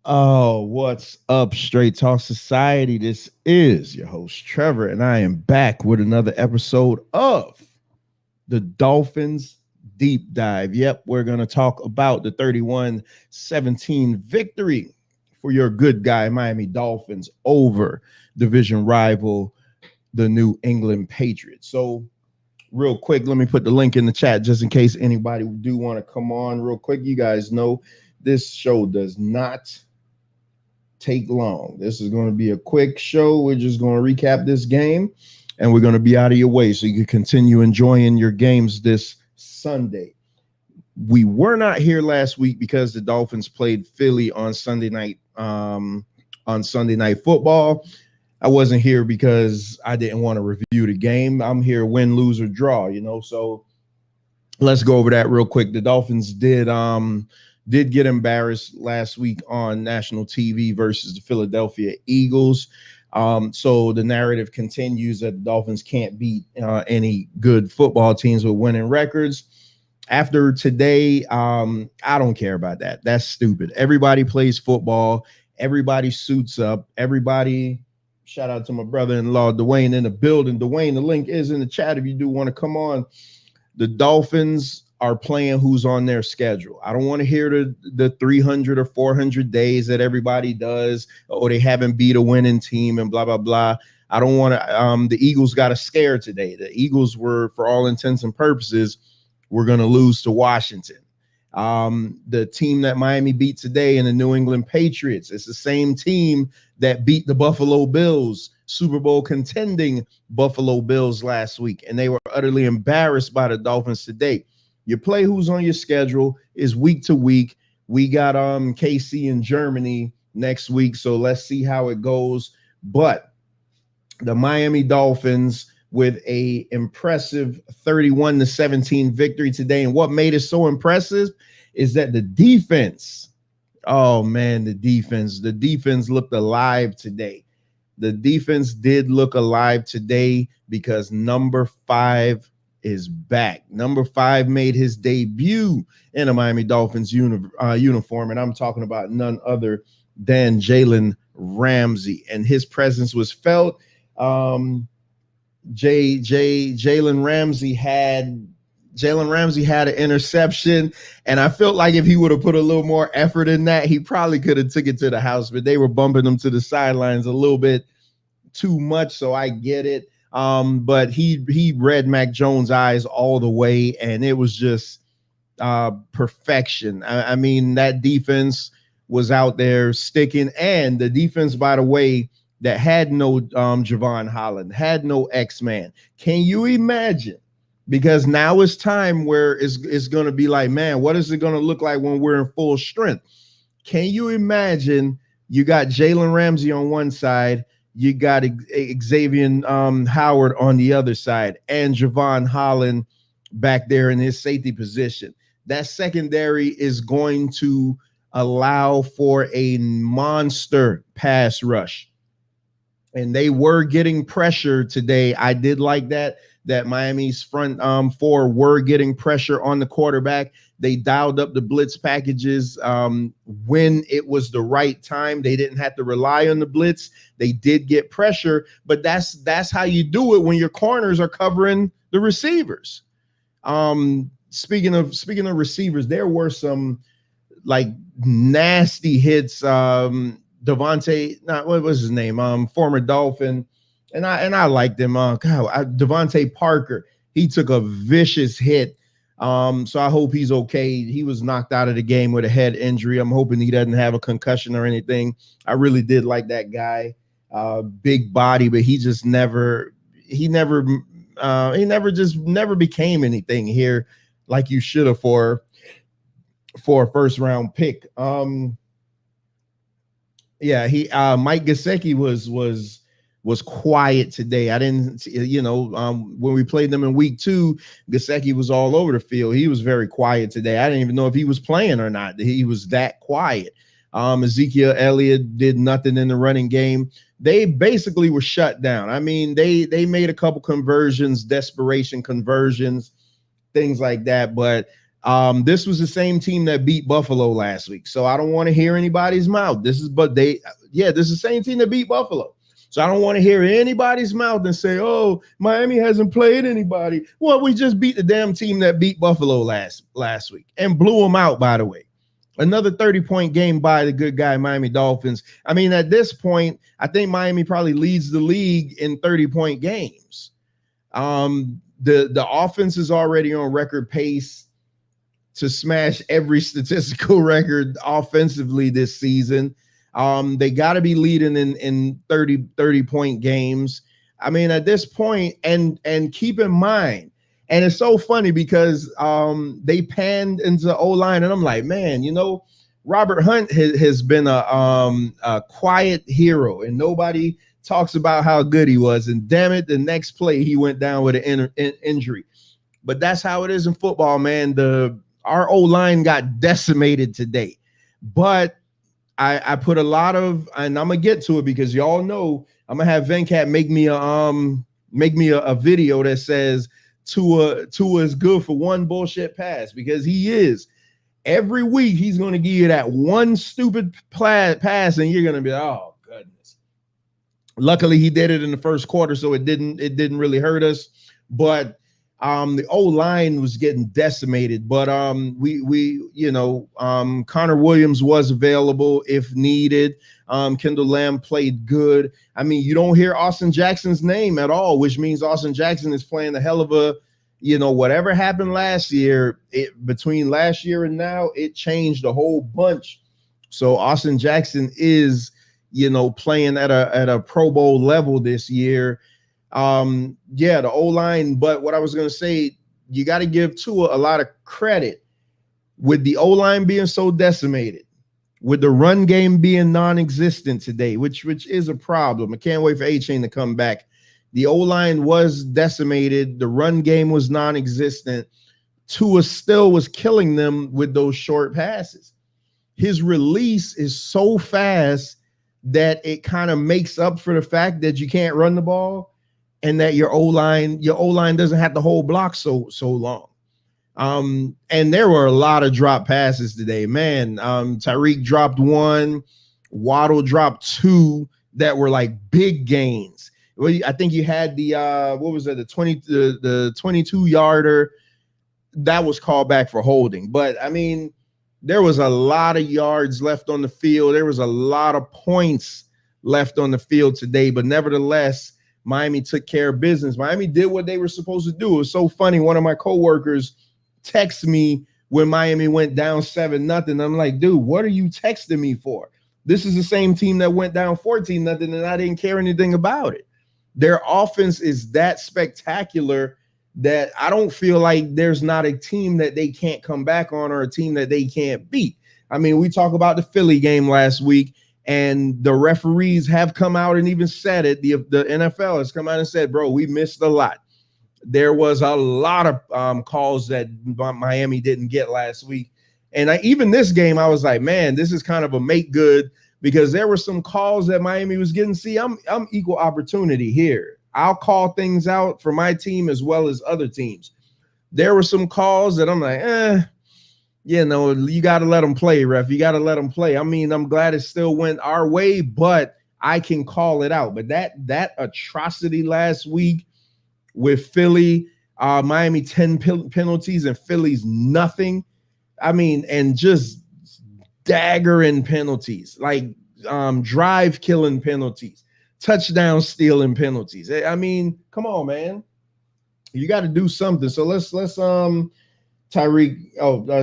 Oh, what's up, Straight Talk Society? This is your host, Trevor, and I am back with another episode of the Dolphins Deep Dive. Yep, we're going to talk about the 31-17 victory for your good guy, Miami Dolphins, over division rival, the New England Patriots. So, real quick, let me put the link in the chat just in case anybody do want to come on real quick. You guys know this show does not take long. This is going to be a quick show. We're just going to recap this game and we're going to be out of your way so you can continue enjoying your games this Sunday. We were not here last week because the Dolphins played Philly on Sunday night football. I wasn't here because I didn't want to review the game. I'm here win, lose, or draw, so let's go over that real quick. The Dolphins did get embarrassed last week on national TV versus the Philadelphia Eagles. So the narrative continues that the Dolphins can't beat any good football teams with winning records. After today, I don't care about that. That's stupid. Everybody plays football. Everybody suits up. Everybody, shout out to my brother-in-law, Dwayne, in the building. Dwayne, the link is in the chat if you do want to come on. The Dolphins are playing who's on their schedule. I don't want to hear the 300 or 400 days that everybody does, or they haven't beat a winning team and blah, blah, blah. I don't want to, the Eagles got a scare today. The Eagles were, for all intents and purposes, we're going to lose to Washington. The team that Miami beat today and the New England Patriots, it's the same team that beat the Buffalo Bills, Super Bowl contending Buffalo Bills last week, and they were utterly embarrassed by the Dolphins today. You play who's on your schedule is week to week. We got KC in Germany next week, so let's see how it goes. But the Miami Dolphins with a impressive 31-17 victory today. And what made it so impressive is that the defense, oh man, the defense looked alive today. The defense did look alive today because number 5 is back. Number 5 made his debut in a Miami Dolphins uniform, and I'm talking about none other than Jalen Ramsey, and his presence was felt. Jalen Ramsey had an interception, and I felt like if he would have put a little more effort in that, he probably could have took it to the house, but they were bumping him to the sidelines a little bit too much, so I get it. But he read Mac Jones' eyes all the way, and it was just perfection. I mean, that defense was out there sticking, and the defense, by the way, that had no Javon Holland, had no X-Man. Can you imagine? Because now it's time where it's going to be like, man, what is it going to look like when we're in full strength? Can you imagine? You got Jalen Ramsey on one side, you got Xavier Howard on the other side, and Javon Holland back there in his safety position. That secondary is going to allow for a monster pass rush. And they were getting pressure today. I did like that Miami's front 4 were getting pressure on the quarterback. They dialed up the blitz packages when it was the right time. They didn't have to rely on the blitz. They did get pressure, but that's how you do it when your corners are covering the receivers. Speaking of receivers, there were some like nasty hits. Devontae, what was his name? Former Dolphin, and I liked him. Devontae Parker, he took a vicious hit. So I hope he's okay. He was knocked out of the game with a head injury. I'm hoping he doesn't have a concussion or anything. I really did like that guy. Big body, but he never became anything here like you should have for a first round pick. Yeah, Mike Gesicki was quiet today. I didn't, when we played them in week 2, Gesicki was all over the field. He was very quiet today. I didn't even know if he was playing or not. He was that quiet. Ezekiel Elliott did nothing in the running game. They basically were shut down. I mean, they made a couple conversions, desperation conversions, things like that. But This was the same team that beat Buffalo last week. So I don't want to hear anybody's mouth. This is the same team that beat Buffalo. So I don't want to hear anybody's mouth and say, oh, Miami hasn't played anybody. Well, we just beat the damn team that beat Buffalo last week and blew them out, by the way. Another 30-point game by the good guy, Miami Dolphins. I mean, at this point, I think Miami probably leads the league in 30-point games. The offense is already on record pace to smash every statistical record offensively this season. They got to be leading in 30-point games. I mean, at this point, and keep in mind, and it's so funny because they panned into O-line, and I'm like, man, Robert Hunt has been a quiet hero, and nobody talks about how good he was. And damn it, the next play he went down with an injury. But that's how it is in football, man. Our O-line got decimated today, but I put a lot of, and I'm gonna get to it because y'all know I'm gonna have Venkat make me a video that says Tua is good for one bullshit pass, because he is. Every week he's gonna give you that one stupid pass, and you're gonna be, oh goodness. Luckily he did it in the first quarter, so it didn't really hurt us, but the O-line was getting decimated, but Connor Williams was available if needed. Kendall Lamb played good. I mean, you don't hear Austin Jackson's name at all, which means Austin Jackson is playing a hell of a, whatever happened last year, between last year and now, it changed a whole bunch. So Austin Jackson is, playing at a Pro Bowl level this year. The O-line, but what I was going to say, you got to give Tua a lot of credit with the O-line being so decimated, with the run game being non-existent today, which is a problem. I can't wait for A-Chain to come back. The O-line was decimated. The run game was non-existent. Tua still was killing them with those short passes. His release is so fast that it kind of makes up for the fact that you can't run the ball, and that your O-line doesn't have to hold blocks so long. And there were a lot of drop passes today, man. Tyreek dropped one, Waddle dropped two that were like big gains. Well, I think you had the 22-yarder that was called back for holding. But I mean, there was a lot of yards left on the field. There was a lot of points left on the field today, but nevertheless, Miami took care of business. Miami did what they were supposed to do. It was so funny. One of my coworkers texted me when Miami went down 7-0. I'm like, dude, what are you texting me for? This is the same team that went down 14-0, and I didn't care anything about it. Their offense is that spectacular that I don't feel like there's not a team that they can't come back on, or a team that they can't beat. I mean, we talk about the Philly game last week, and the referees have come out and even said it. The NFL has come out and said, bro, we missed a lot. There was a lot of calls that Miami didn't get last week. And even this game, I was like, man, this is kind of a make good, because there were some calls that Miami was getting. See, I'm equal opportunity here. I'll call things out for my team as well as other teams. There were some calls that I'm like, you got to let them play, ref. You got to let them play. I mean, I'm glad it still went our way, but I can call it out. But that atrocity last week with Philly, Miami 10 penalties and Philly's nothing. I mean, and just daggering penalties, like drive killing penalties, touchdown stealing penalties. I mean, come on, man. You got to do something. So let's Tyreek.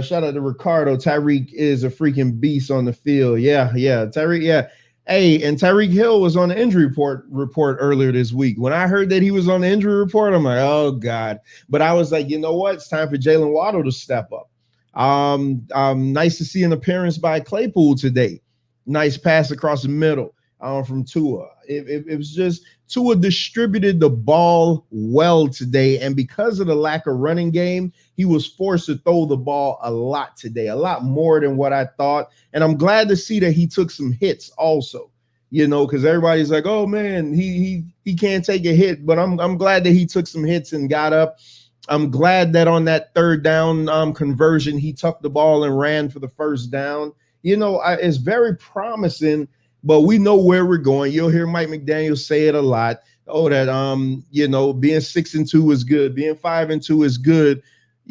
Shout out to Ricardo. Tyreek is a freaking beast on the field. Yeah. Tyreek. Yeah. Hey, and Tyreek Hill was on the injury report earlier this week. When I heard that he was on the injury report, I'm like, oh God. But I was like, you know what? It's time for Jalen Waddle to step up. Nice to see an appearance by Claypool today. Nice pass across the middle from Tua. It was just Tua distributed the ball well today, and because of the lack of running game, he was forced to throw the ball a lot today, a lot more than what I thought. And I'm glad to see that he took some hits also, because everybody's like, oh man, he can't take a hit, but I'm glad that he took some hits and got up. I'm glad that on that third down conversion, he tucked the ball and ran for the first down. It's very promising, but we know where we're going. You'll hear Mike McDaniel say it a lot. Oh, that being 6-2 is good, being 5-2 is good,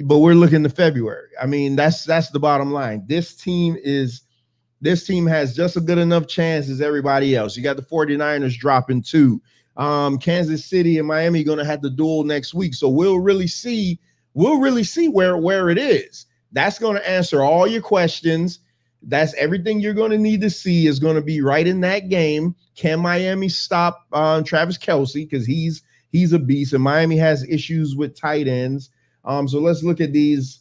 but we're looking to February. I mean, that's the bottom line. This team has just a good enough chance as everybody else. You got the 49ers dropping 2. Kansas City and Miami going to have to duel next week. So we'll really see where it is. That's going to answer all your questions. That's everything you're going to need to see is going to be right in that game. Can Miami stop Travis Kelce? Because he's a beast, and Miami has issues with tight ends. So let's look at these.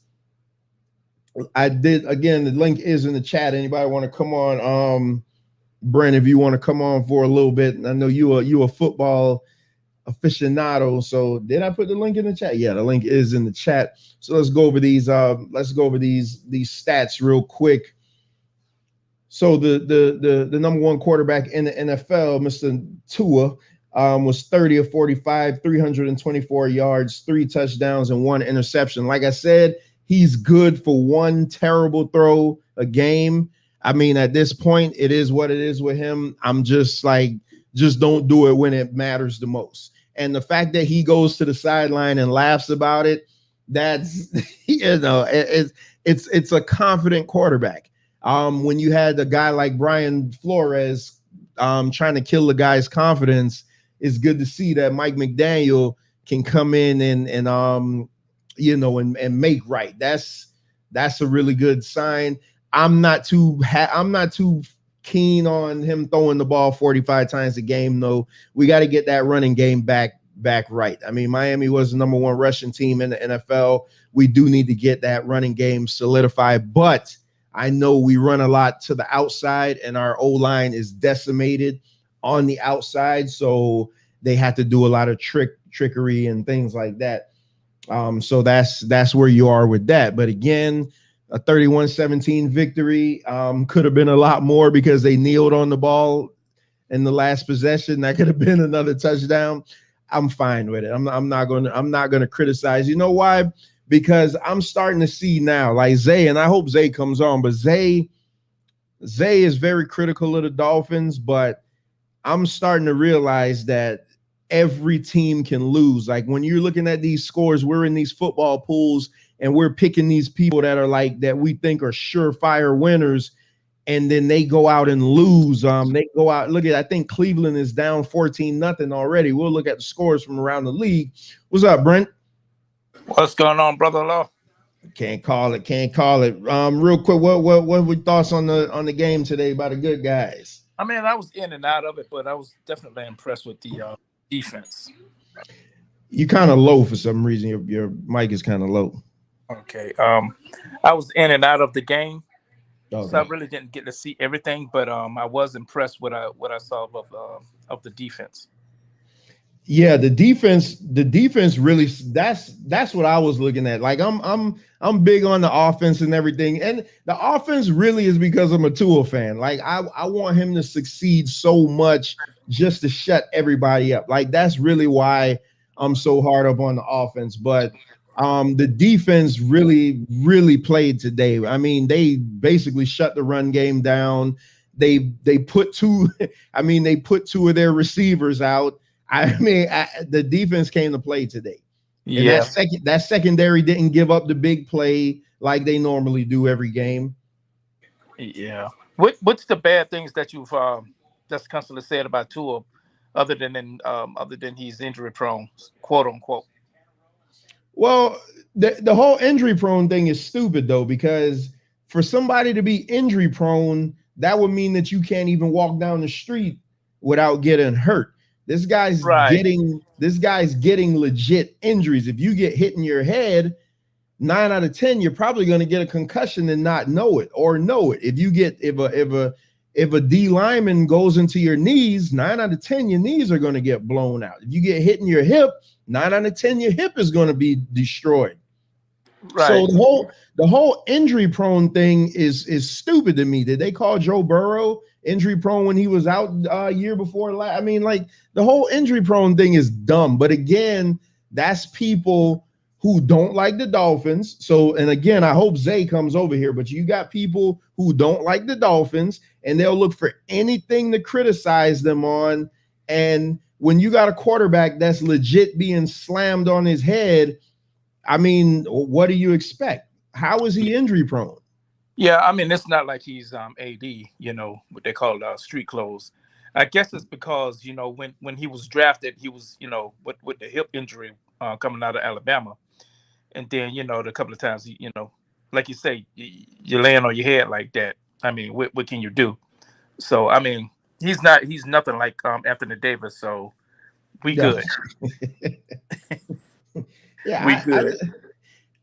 The link is in the chat. Anybody want to come on? Brent, if you want to come on for a little bit. I know you a football aficionado. So did I put the link in the chat? Yeah, the link is in the chat. So let's go over these. Let's go over these stats real quick. So the number one quarterback in the NFL, Mr. Tua, was 30 of 45, 324 yards, 3 touchdowns, and 1 interception. Like I said, he's good for one terrible throw a game. I mean, at this point, it is what it is with him. I'm just don't do it when it matters the most. And the fact that he goes to the sideline and laughs about it, that's, it's a confident quarterback. When you had a guy like Brian Flores trying to kill the guy's confidence, it's good to see that Mike McDaniel can come in and make right. That's a really good sign. I'm not too keen on him throwing the ball 45 times a game, though. We got to get that running game back right. I mean, Miami was the number 1 rushing team in the NFL. We do need to get that running game solidified, but I know we run a lot to the outside, and our O-line is decimated on the outside, so they have to do a lot of trickery and things like that. So that's where you are with that. But again, a 31-17 victory could have been a lot more because they kneeled on the ball in the last possession. That could have been another touchdown. I'm fine with it. I'm not gonna criticize. You know why? Because I'm starting to see now, like Zay, and I hope Zay comes on, but Zay is very critical of the Dolphins, but I'm starting to realize that every team can lose. Like when you're looking at these scores, we're in these football pools and we're picking these people that are like that we think are surefire winners, and then they go out and lose. They go out. Look at, I think Cleveland is down 14-0 already. We'll look at the scores from around the league. What's up, Brent? What's going on, brother-in-law? Can't call it. Real quick, what were your thoughts on the game today by the good guys? I mean, I was in and out of it, but I was definitely impressed with the defense. You kind of low for some reason. Your mic is kind of low. Okay. I was in and out of the game, Okay. so I really didn't get to see everything, but I was impressed with what I saw of the defense. Yeah, the defense really, that's what I was looking at. Like I'm big on the offense and everything. And the offense really is because I'm a Tua fan. Like I want him to succeed so much just to shut everybody up. Like that's really why I'm so hard up on the offense. But the defense really played today. I mean, they basically shut the run game down. They put two of their receivers out. I mean, the defense came to play today. And Yeah. that secondary didn't give up the big play like they normally do every game. Yeah. What's the bad things that you've that's constantly said about Tua, other than he's injury prone, quote unquote? Well, the whole injury prone thing is stupid though, because for somebody to be injury prone, that would mean that you can't even walk down the street without getting hurt. This guy's getting legit injuries. If you get hit in your head, 9 out of 10, you're probably going to get a concussion and not know it, or know it. If a D lineman goes into your knees, 9 out of 10, your knees are going to get blown out. If you get hit in your hip, 9 out of 10, your hip is going to be destroyed. Right. So the whole injury prone thing is stupid to me. Did they call Joe Burrow injury prone when he was out year before last? I mean, like the whole injury prone thing is dumb. But again, that's people who don't like the Dolphins. So, and again, I hope Zay comes over here, but you got people who don't like the Dolphins and they'll look for anything to criticize them on. And when you got a quarterback that's legit being slammed on his head, I mean, what do you expect? How is he injury prone? Yeah, I mean, it's not like he's AD, what they call street clothes. I guess it's because, when he was drafted, he was, with the hip injury coming out of Alabama. And then, the couple of times, like you say, you're laying on your head like that. I mean, what can you do? So, I mean, he's nothing like Anthony Davis. So we Yeah. good. Yeah, we good.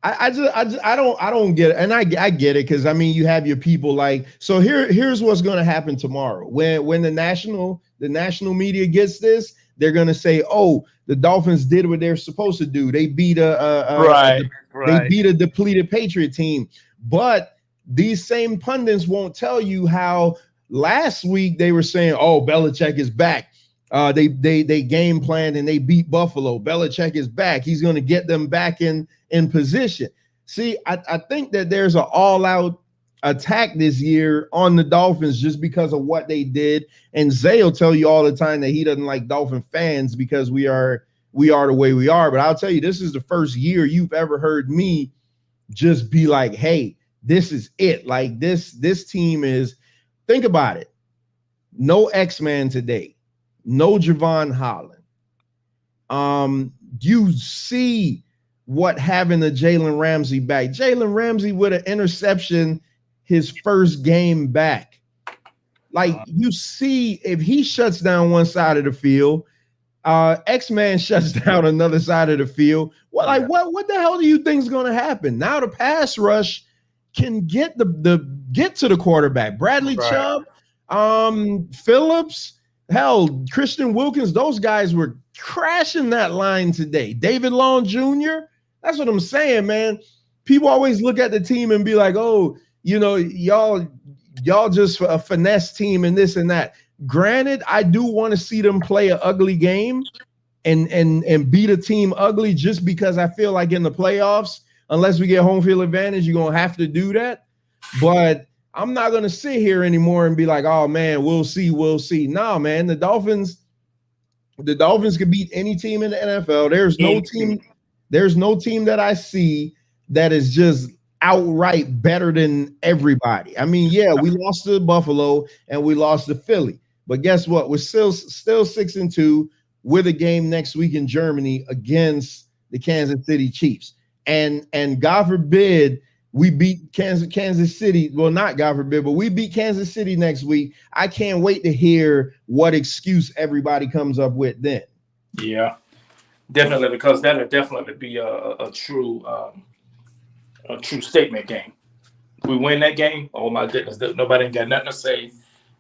I don't get it. And I get it, because I mean, you have your people like, so here's what's going to happen tomorrow when the national media gets this. They're going to say, oh, the Dolphins did what they're supposed to do. They beat they beat a depleted Patriot team. But these same pundits won't tell you how last week they were saying, oh, Belichick is back. They game planned and they beat Buffalo. Belichick is back. He's going to get them back in position. See, I think that there's an all-out attack this year on the Dolphins just because of what they did. And Zay will tell you all the time that he doesn't like Dolphin fans because we are the way we are. But I'll tell you, this is the first year you've ever heard me just be like, hey, this is it. Like this team is, think about it. No X-Man today. No Javon Holland. You see what having a Jalen Ramsey back. Jalen Ramsey with an interception his first game back. Like you see, if he shuts down one side of the field, X-Man shuts down another side of the field. What the hell do you think is going to happen? Now the pass rush can get get to the quarterback. Bradley Chubb, Phillips, hell, Christian Wilkins, those guys were crashing that line today. David Long Jr., that's what I'm saying, man. People always look at the team and be like, oh, y'all just a finesse team and this and that. Granted, I do want to see them play an ugly game and beat a team ugly, just because I feel like in the playoffs, unless we get home field advantage, you're going to have to do that. But I'm not going to sit here anymore and be like, oh man, we'll see. No, man, the Dolphins could beat any team in the NFL. There's no team that I see that is just outright better than everybody. I mean, yeah, we lost to Buffalo and we lost to Philly, but guess what? We're still 6-2 with a game next week in Germany against the Kansas City Chiefs. And God forbid we beat Kansas City. Well, not God forbid, but we beat Kansas City next week. I can't wait to hear what excuse everybody comes up with then. Yeah, definitely, because that'll definitely be a true statement game. We win that game, oh my goodness, nobody ain't got nothing to say.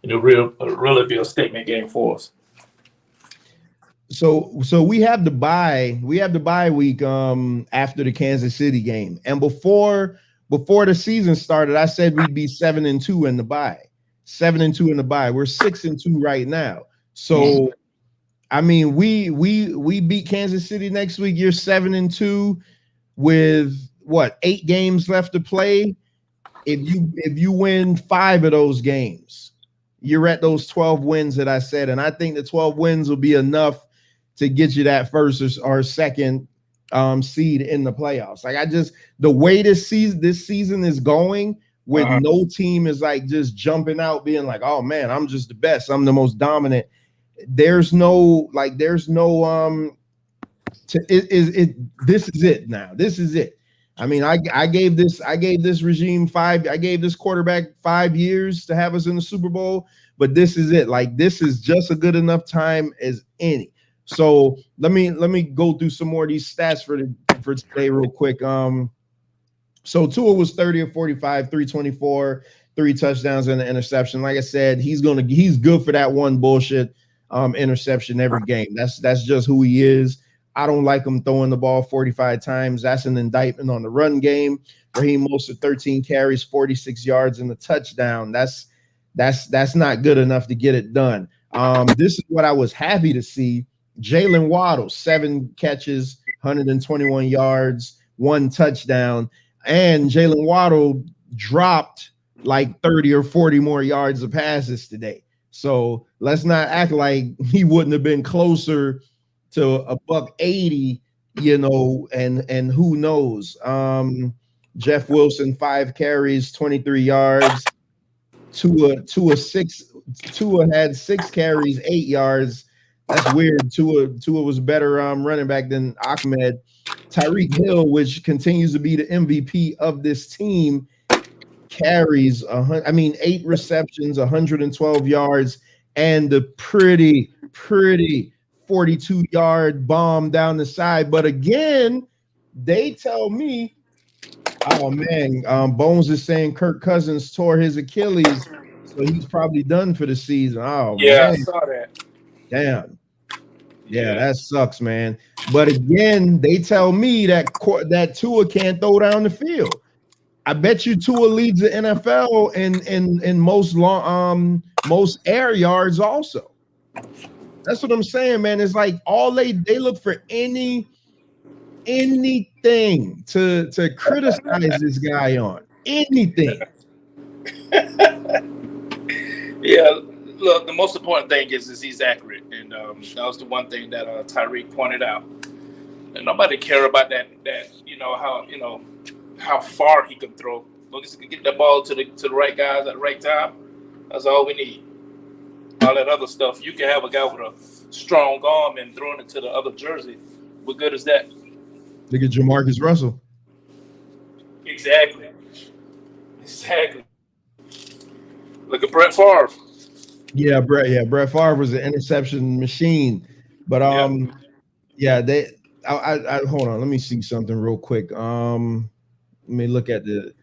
It'll really be a statement game for us. So we have the bye week after the Kansas City game. And before the season started, I said we'd be 7-2 in the bye. 7-2 in the bye. We're 6-2 right now. So I mean, we beat Kansas City next week. You're 7-2 with what, 8 games left to play. If you win 5 of those games, you're at those 12 wins that I said. And I think the 12 wins will be enough to get you that first or second seed in the playoffs. Like the way this season is going, with no team is like just jumping out being like, oh man, I'm just the best, I'm the most dominant. This is it now. This is it. I mean, I gave this regime 5. I gave this quarterback 5 years to have us in the Super Bowl, but this is it. Like, this is just a good enough time as any. So let me go through some more of these stats for today real quick. So Tua was 30 of 45, 324, 3 touchdowns and an interception. Like I said, he's good for that one bullshit interception every game. That's just who he is. I don't like him throwing the ball 45 times. That's an indictment on the run game. Raheem Mostert, 13 carries, 46 yards and a touchdown. That's not good enough to get it done. This is what I was happy to see. Jalen Waddle, 7 catches, 121 yards, 1 touchdown, and Jalen Waddle dropped like 30 or 40 more yards of passes today. So let's not act like he wouldn't have been closer to a $180, and who knows. Jeff Wilson, 5 carries, 23 yards. Tua had 6 carries, 8 yards. That's weird. Tua was better running back than Ahmed. Tyreek Hill, which continues to be the MVP of this team, carries 8 receptions, 112 yards, and the pretty 42-yard bomb down the side. But again, they tell me, oh man, Bones is saying Kirk Cousins tore his Achilles, so he's probably done for the season. Oh Yeah, man, I saw that. damn. Yeah, that sucks, man. But again, they tell me that Tua can't throw down the field. I bet you Tua leads the NFL in most air yards also. That's what I'm saying, man. It's like all they look for anything to criticize this guy on. Anything. Yeah, look, the most important thing is he's accurate, and that was the one thing that Tyreek pointed out. And nobody care about that. How far he can throw. As long as he can get the ball to the right guys at the right time, that's all we need. All that other stuff, you can have a guy with a strong arm and throwing it to the other jersey. What good is that? Look at Jamarcus Russell. Exactly. Look at Brett Favre. Yeah, Brett Favre was an interception machine. But they I hold on, let me see something real quick. Let me look at the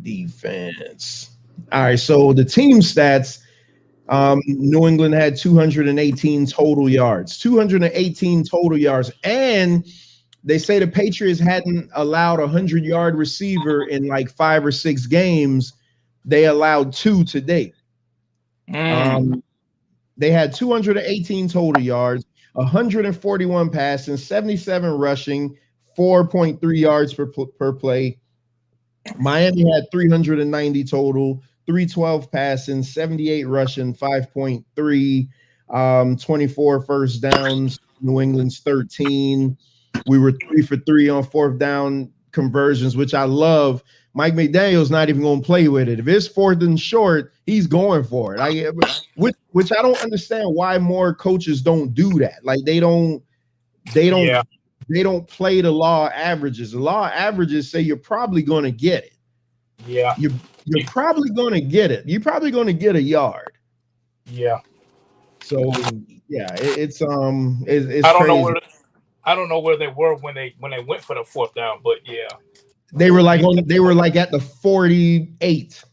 defense. All right, so the team stats, New England had 218 total yards, and they say the Patriots hadn't allowed a 100-yard receiver in like 5 or 6 games. They allowed 2 to date. They had 218 total yards, 141 passing, 77 rushing, 4.3 yards per play. Miami had 390 total, 312 passing, 78 rushing, 5.3, 24 first downs. New England's 13. We were 3 for 3 on 4th down conversions, which I love. Mike McDaniel's not even going to play with it. If it's 4th and short, he's going for it. Which I don't understand why more coaches don't do that. Like they don't play the law of averages. The law of averages say you're probably going to get it. Yeah. You're probably going to get it. You're probably going to get a yard. Yeah. So yeah, it's I don't crazy. I don't know where they were when they went for the 4th down, but yeah. They were like at the 48.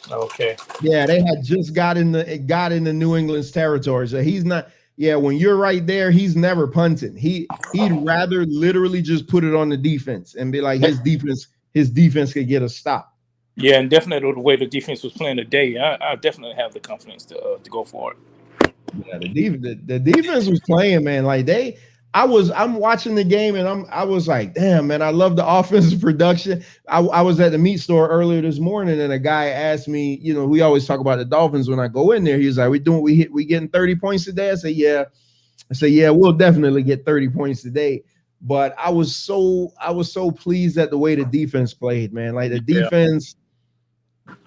Okay. Yeah, they had just got into New England's territory. So he's not. Yeah, when you're right there, he's never punting. He'd rather literally just put it on the defense and be like his defense could get a stop. Yeah, and definitely the way the defense was playing today, I definitely have the confidence to go for it. Yeah, the defense was playing, man. Like I'm watching the game and I was like, damn, man, I love the offensive production. I was at the meat store earlier this morning and a guy asked me, we always talk about the Dolphins when I go in there. He was like, we getting 30 points today? I said, yeah. We'll definitely get 30 points today. But I was so pleased at the way the defense played, man. Like the defense,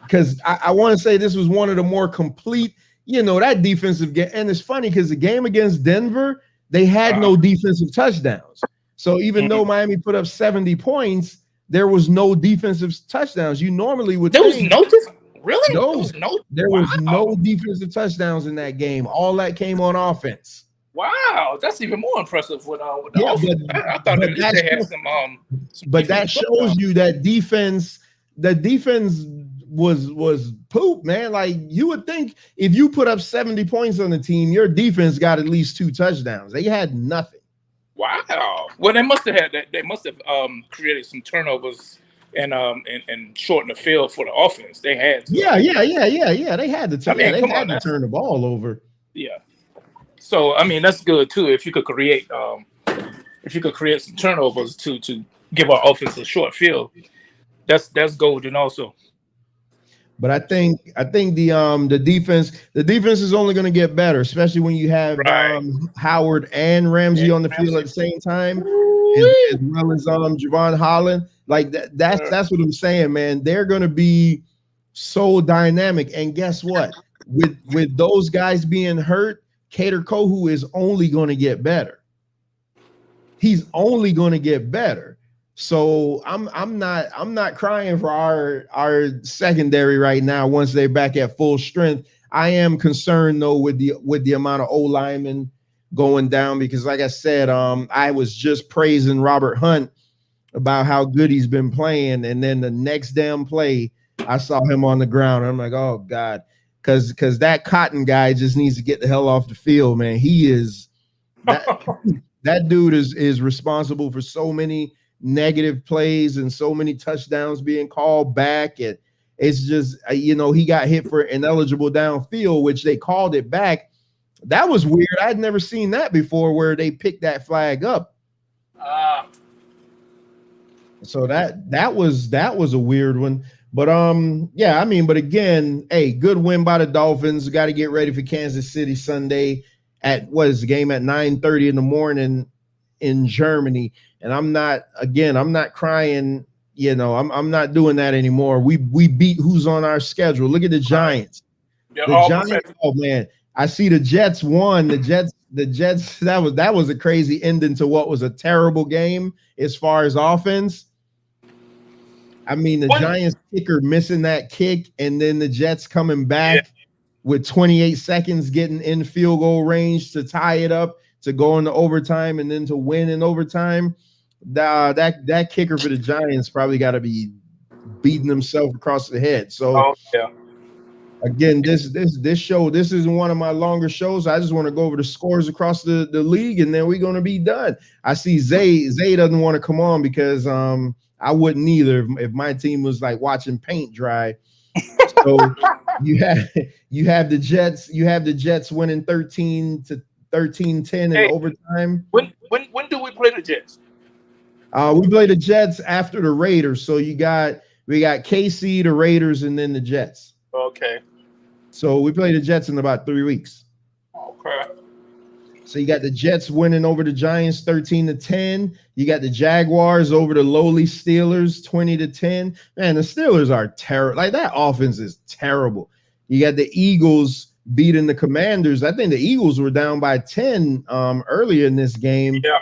because I want to say this was one of the more complete, that defensive game. And it's funny because the game against Denver, they had no defensive touchdowns. So even though Miami put up 70 points, there was no defensive touchdowns. You normally would think. Really? There was no defensive touchdowns in that game. All that came on offense. Wow, that's even more impressive with the offense. I thought at least they had some but that shows you that the defense was poop, man. Like you would think if you put up 70 points on the team, your defense got at least 2 touchdowns. They had nothing. Wow. Well, they must have created some turnovers and shortened the field for the offense. They had to. Yeah. They had to turn the ball over. Yeah. So I mean that's good too. If you could create if you could create some turnovers to give our offense a short field, that's golden also. But I think the defense is only going to get better, especially when you have Right. Howard and Ramsey on the field at the same time, as well as Javon Holland. Like that's what I'm saying, man. They're going to be so dynamic. And guess what? With those guys being hurt, Cater Kohu is only going to get better. He's only going to get better. So I'm not crying for our secondary right now once they're back at full strength. I am concerned though with the amount of O linemen going down, because like I said, I was just praising Robert Hunt about how good he's been playing, and then the next damn play I saw him on the ground. I'm like, oh God, because that Cotton guy just needs to get the hell off the field, man. He is that dude is responsible for so many negative plays and so many touchdowns being called back. And it's just, he got hit for ineligible downfield, which they called it back. That was weird. I'd never seen that before, where they picked that flag up. So that was a weird one. But but again, hey, good win by the Dolphins. Got to get ready for Kansas City Sunday at what is the game at 9:30 in the morning in Germany. And I'm not crying, I'm not doing that anymore. We beat who's on our schedule. Look at the Giants. The Giants, oh man, I see the Jets won. The Jets, that was a crazy ending to what was a terrible game as far as offense. I mean, the Giants kicker missing that kick, and then the Jets coming back with 28 seconds, getting in field goal range to tie it up, to go into overtime, and then to win in overtime. That kicker for the Giants probably got to be beating himself across the head. So again, this show, this isn't one of my longer shows. I just want to go over the scores across the league, and then we're going to be done. I see Zay doesn't want to come on because I wouldn't either if my team was like watching paint dry. So you have the Jets winning 13-10 in overtime. When do we play the Jets? We play the Jets after the Raiders. So we got KC, the Raiders, and then the Jets. Okay. So we play the Jets in about 3 weeks. Okay. So you got the Jets winning over the Giants 13-10. You got the Jaguars over the lowly Steelers 20-10. Man, the Steelers are terrible. Like, that offense is terrible. You got the Eagles beating the Commanders. I think the Eagles were down by 10 earlier in this game. Yeah.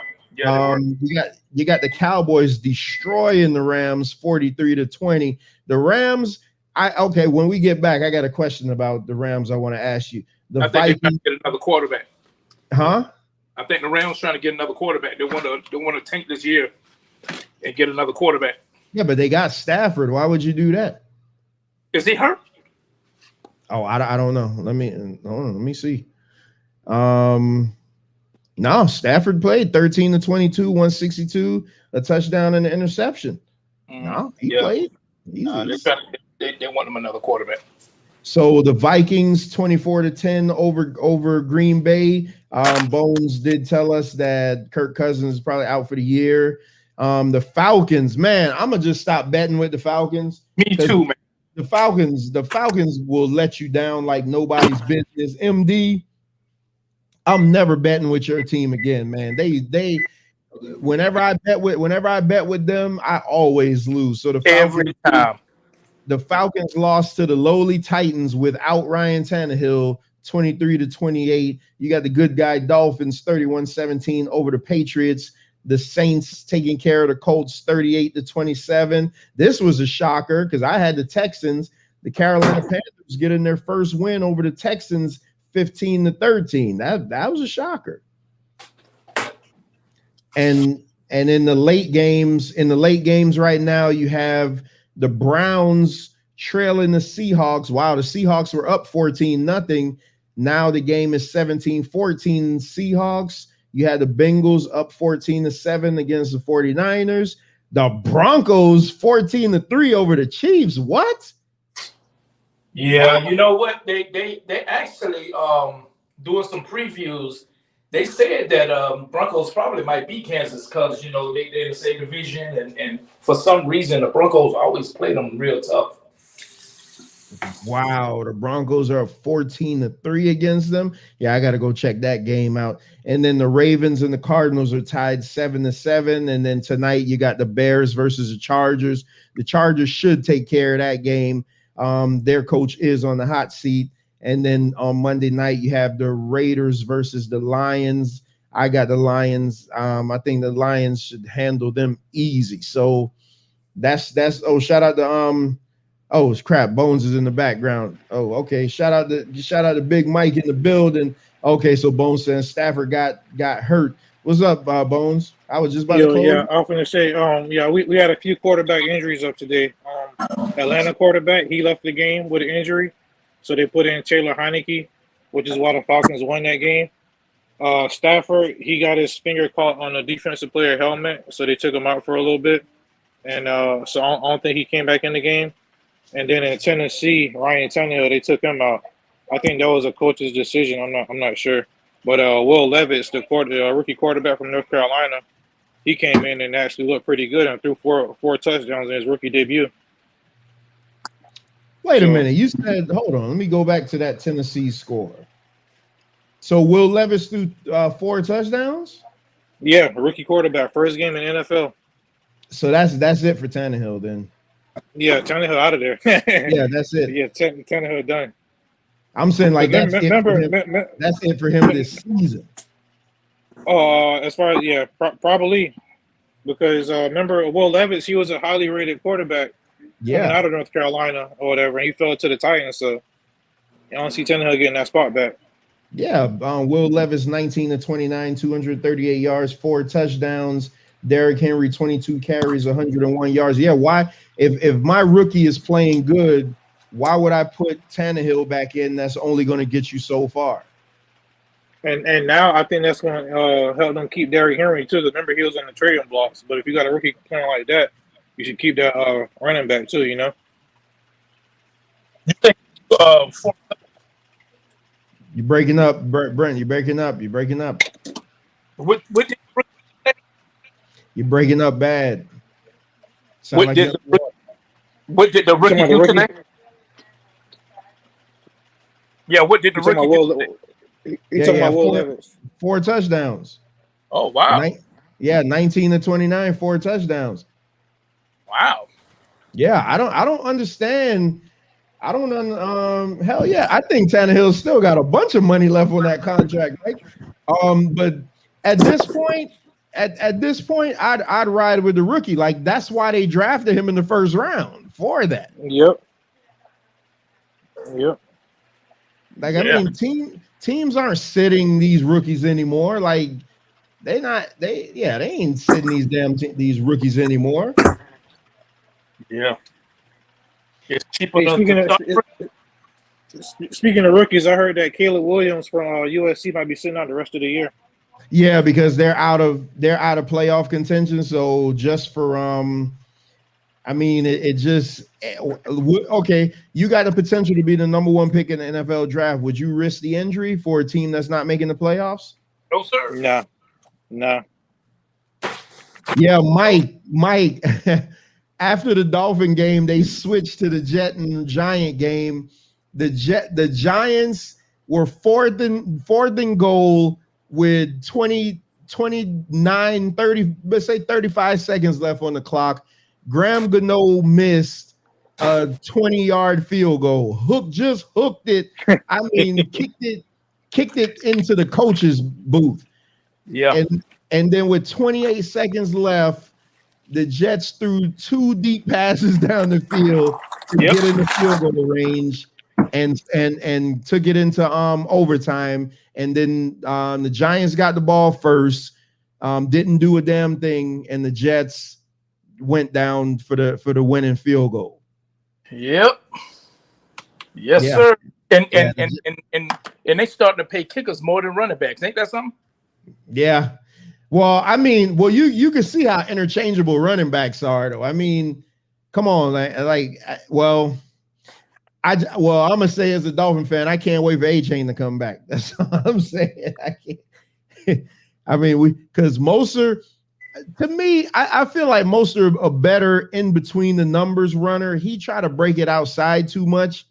You got the Cowboys destroying the Rams 43-20. The Rams, when we get back, I got a question about the Rams I want to ask you. I think they're trying to get another quarterback. Huh? I think the Rams trying to get another quarterback. They want to tank this year and get another quarterback. Yeah, but they got Stafford. Why would you do that? Is he hurt? Oh, I don't know. Let me see. No, Stafford played 13-22, 162, a touchdown and an interception. No, he played. They want him another quarterback. So the Vikings 24-10 over Green Bay. Bones did tell us that Kirk Cousins is probably out for the year. The Falcons, man, I'm gonna just stop betting with the Falcons. Me too, man. The Falcons will let you down like nobody's business. MD, I'm never betting with your team again, man. They whenever I bet with them, I always lose. So every time. The Falcons lost to the lowly Titans without Ryan Tannehill 23-28. You got the good guy Dolphins 31-17 over the Patriots. The Saints taking care of the Colts 38-27. This was a shocker because I had the Texans, the Carolina Panthers, getting their first win over the Texans 15-13. That was a shocker. And in the late games right now, you have the Browns trailing the Seahawks. Wow, the Seahawks were up 14-0. Now the game is 17-14 Seahawks. You had the Bengals up 14-7 against the 49ers. The Broncos 14-3 over the Chiefs. What? Yeah, you know what? They actually doing some previews. They said that Broncos probably might beat Kansas because they're in the same division, and for some reason the Broncos always play them real tough. Wow, the Broncos are 14-3 against them. Yeah, I got to go check that game out. And then the Ravens and the Cardinals are tied 7-7. And then tonight you got the Bears versus the Chargers. The Chargers should take care of that game. Their coach is on the hot seat. And then on Monday night you have the Raiders versus the Lions. I got the Lions. I think the Lions should handle them easy. So that's shout out to oh crap, Bones is in the background. Oh, okay. Shout out to Big Mike in the building. Okay, so Bones says Stafford got hurt. What's up, Bones? I was just about to close. Yeah, I was gonna say, we had a few quarterback injuries up today. Atlanta quarterback, he left the game with an injury, so they put in Taylor Heineke, which is why the Falcons won that game. Stafford, he got his finger caught on a defensive player helmet, so they took him out for a little bit, and so I don't think he came back in the game. And then in Tennessee, Ryan Tannehill, they took him out. I think that was a coach's decision. I'm not sure. But Will Levis, the rookie quarterback from North Carolina, he came in and actually looked pretty good and threw four touchdowns in his rookie debut. Wait a minute. You said, hold on. Let me go back to that Tennessee score. So Will Levis threw 4 touchdowns? Yeah, rookie quarterback, first game in NFL. So that's it for Tannehill then. Yeah, Tannehill out of there. Yeah, that's it. Yeah, Tannehill done. I'm saying like that's it for him this season. As far as probably because remember Will Levis, he was a highly rated quarterback coming out of North Carolina or whatever, and he fell to the Titans. So I don't see Tannehill getting that spot back. Yeah, Will Levis 19-29, 238 yards, 4 touchdowns. Derrick Henry 22 carries, 101 yards. Yeah, why? If my rookie is playing good, why would I put Tannehill back in? That's only going to get you so far. And now I think that's going to help them keep Derrick Henry too. Remember, he was on the trading blocks. But if you got a rookie playing like that, you should keep that running back too. You know. You think? You're breaking up, Brent. You're breaking up. You're breaking up. You're breaking up bad. What did the rookie do today? Yeah, what did the rookie do? He's talking about Will Levis. 4 touchdowns. Oh, wow. 19-29, 4 touchdowns. Wow. Yeah, I don't understand. Hell yeah, I think Tannehill still got a bunch of money left on that contract, right? But at this point, I'd ride with the rookie. Like that's why they drafted him in the first round for that. Yep. Like I mean, teams aren't sitting these rookies anymore. Like they ain't sitting these rookies anymore. Yeah. It's cheaper. Speaking of rookies, I heard that Caleb Williams from USC might be sitting out the rest of the year. Yeah, because they're out of playoff contention. So just for I mean, okay. You got the potential to be the number 1 pick in the NFL draft. Would you risk the injury for a team that's not making the playoffs? No, sir. No. Yeah, Mike. After the Dolphin game, they switched to the Jet and Giant game. The Giants were fourth and goal with 29, 30, let's say 35 seconds left on the clock. Graham Gano missed a 20-yard field goal. Just hooked it. I mean, kicked it into the coach's booth. Yeah. And then with 28 seconds left, the Jets threw 2 deep passes down the field to get in the field goal range and took it into overtime. And then the Giants got the ball first, didn't do a damn thing, and the Jets went down for the winning field goal. Yep. Yes, sir. And they starting to pay kickers more than running backs. Ain't that something? Yeah. Well, I mean, you can see how interchangeable running backs are, though. I mean, come on, I'm gonna say as a Dolphin fan, I can't wait for A-Chain to come back. That's all I'm saying. I can't. I mean, because Moser, to me, I feel like Moser a better in between the numbers runner. He tried to break it outside too much.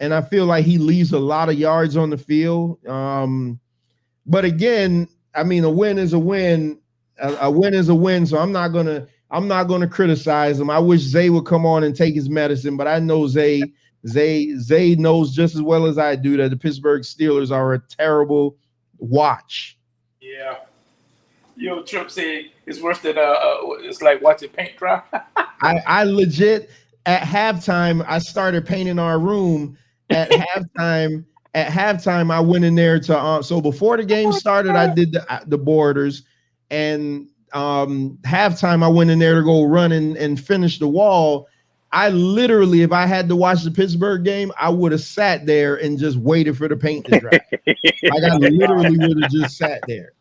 And I feel like he leaves a lot of yards on the field. But again, I mean, a win is a win. A win is a win. So I'm not gonna criticize him. I wish Zay would come on and take his medicine, but I know Zay knows just as well as I do that the Pittsburgh Steelers are a terrible watch. Yeah. Trump said it's worse than it's like watching paint dry. I legit at halftime I started painting our room. At halftime, I went in there to so before the game started, I did the borders, and halftime I went in there to go run and finish the wall. I literally, if I had to watch the Pittsburgh game, I would have sat there and just waited for the paint to dry. Like I literally would have just sat there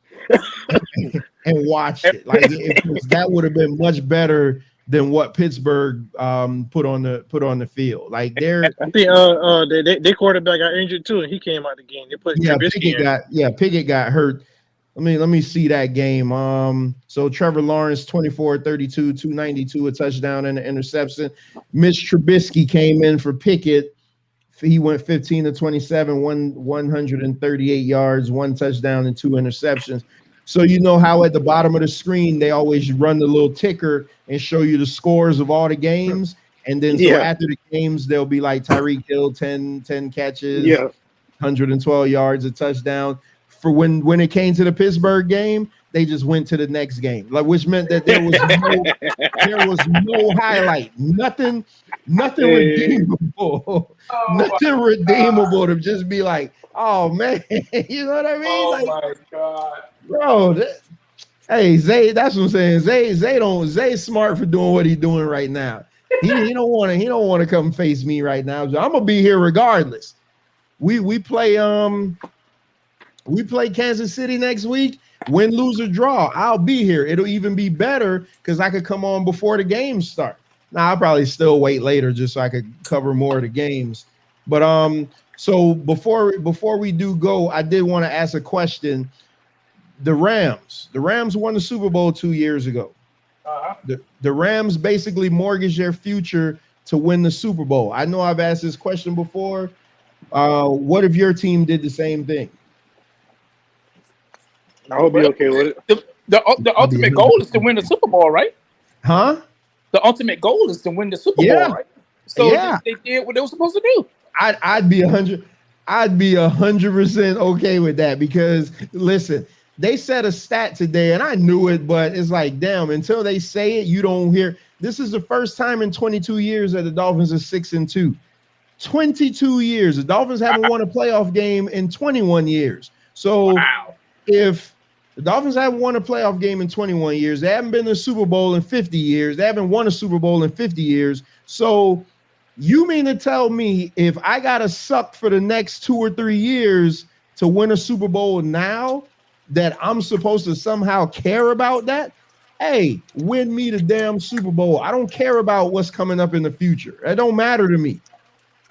and watched it. Like that would have been much better than what Pittsburgh put on the field. Like I think their quarterback got injured too, and he came out the game. They put Pickett got hurt. Let me see that game. So Trevor Lawrence 24-32, 292, a touchdown and an interception. Mitch Trubisky came in for Pickett. He went 15-27, 138 yards, one touchdown and two interceptions. So you know how at the bottom of the screen they always run the little ticker and show you the scores of all the games. And then so after the games, they'll be like Tyreek Hill, 10 catches, 112 yards, a touchdown. For when it came to the Pittsburgh game, they just went to the next game, like which meant that there was no highlight, nothing redeemable, nothing redeemable to just be like, oh man, you know what I mean? Oh my God, bro. Hey Zay, that's what I'm saying. Zay's smart for doing what he's doing right now. He don't want to come face me right now. So I'm gonna be here regardless. We play Kansas City next week. Win, lose, or draw, I'll be here. It'll even be better because I could come on before the games start. Now I'll probably still wait later just so I could cover more of the games. But so before we do go, I did want to ask a question. The Rams won the Super Bowl 2 years ago. The Rams basically mortgaged their future to win the Super Bowl. I know I've asked this question before. What if your team did the same thing? I would be okay with it. The ultimate goal is to win the Super Bowl, right? Huh? The ultimate goal is to win the Super Bowl, right? So they did what they were supposed to do. I'd be 100% okay with that because listen, they said a stat today and I knew it, but it's like, damn, until they say it, you don't hear. This is the first time in 22 years that the Dolphins are 6-2. 22 years. The Dolphins haven't won a playoff game in 21 years. So if the Dolphins haven't won a playoff game in 21 years, they haven't been in the Super Bowl in 50 years, they haven't won a Super Bowl in 50 years. So you mean to tell me if I got to suck for the next 2 or 3 years to win a Super Bowl now that I'm supposed to somehow care about that? Hey, win me the damn Super Bowl. I don't care about what's coming up in the future. It don't matter to me.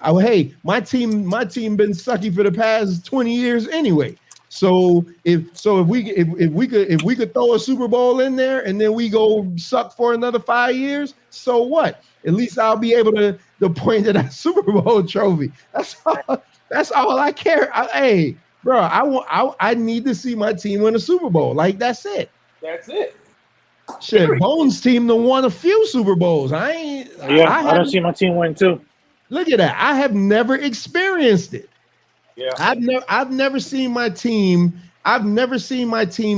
Hey, my team been sucky for the past 20 years anyway. So if we could throw a Super Bowl in there and then we go suck for another 5 years, so what? At least I'll be able to point to that Super Bowl trophy. That's all I care. Hey, bro, I need to see my team win a Super Bowl. Like that's it. That's it. Shit, Bones' team done won a few Super Bowls. I don't see my team win too. Look at that. I have never experienced it. Yeah. I've never seen my team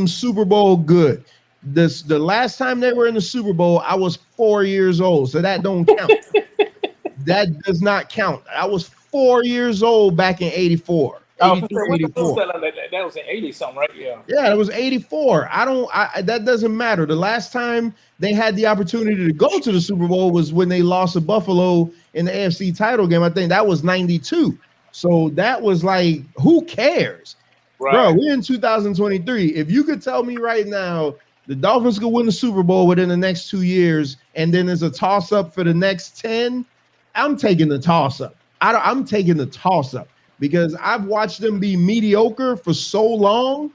Super Bowl good. The last time they were in the Super Bowl, I was 4 years old. So that don't count. That does not count. I was 4 years old back in 84. 84. That was in 80 something, right? Yeah. Yeah, it was 84. That doesn't matter. The last time they had the opportunity to go to the Super Bowl was when they lost to Buffalo in the AFC title game. I think that was 92. So that was like, who cares? Right. Bro, we're in 2023. If you could tell me right now the Dolphins could win the Super Bowl within the next 2 years and then there's a toss-up for the next 10, I'm taking the toss-up. I'm taking the toss-up because I've watched them be mediocre for so long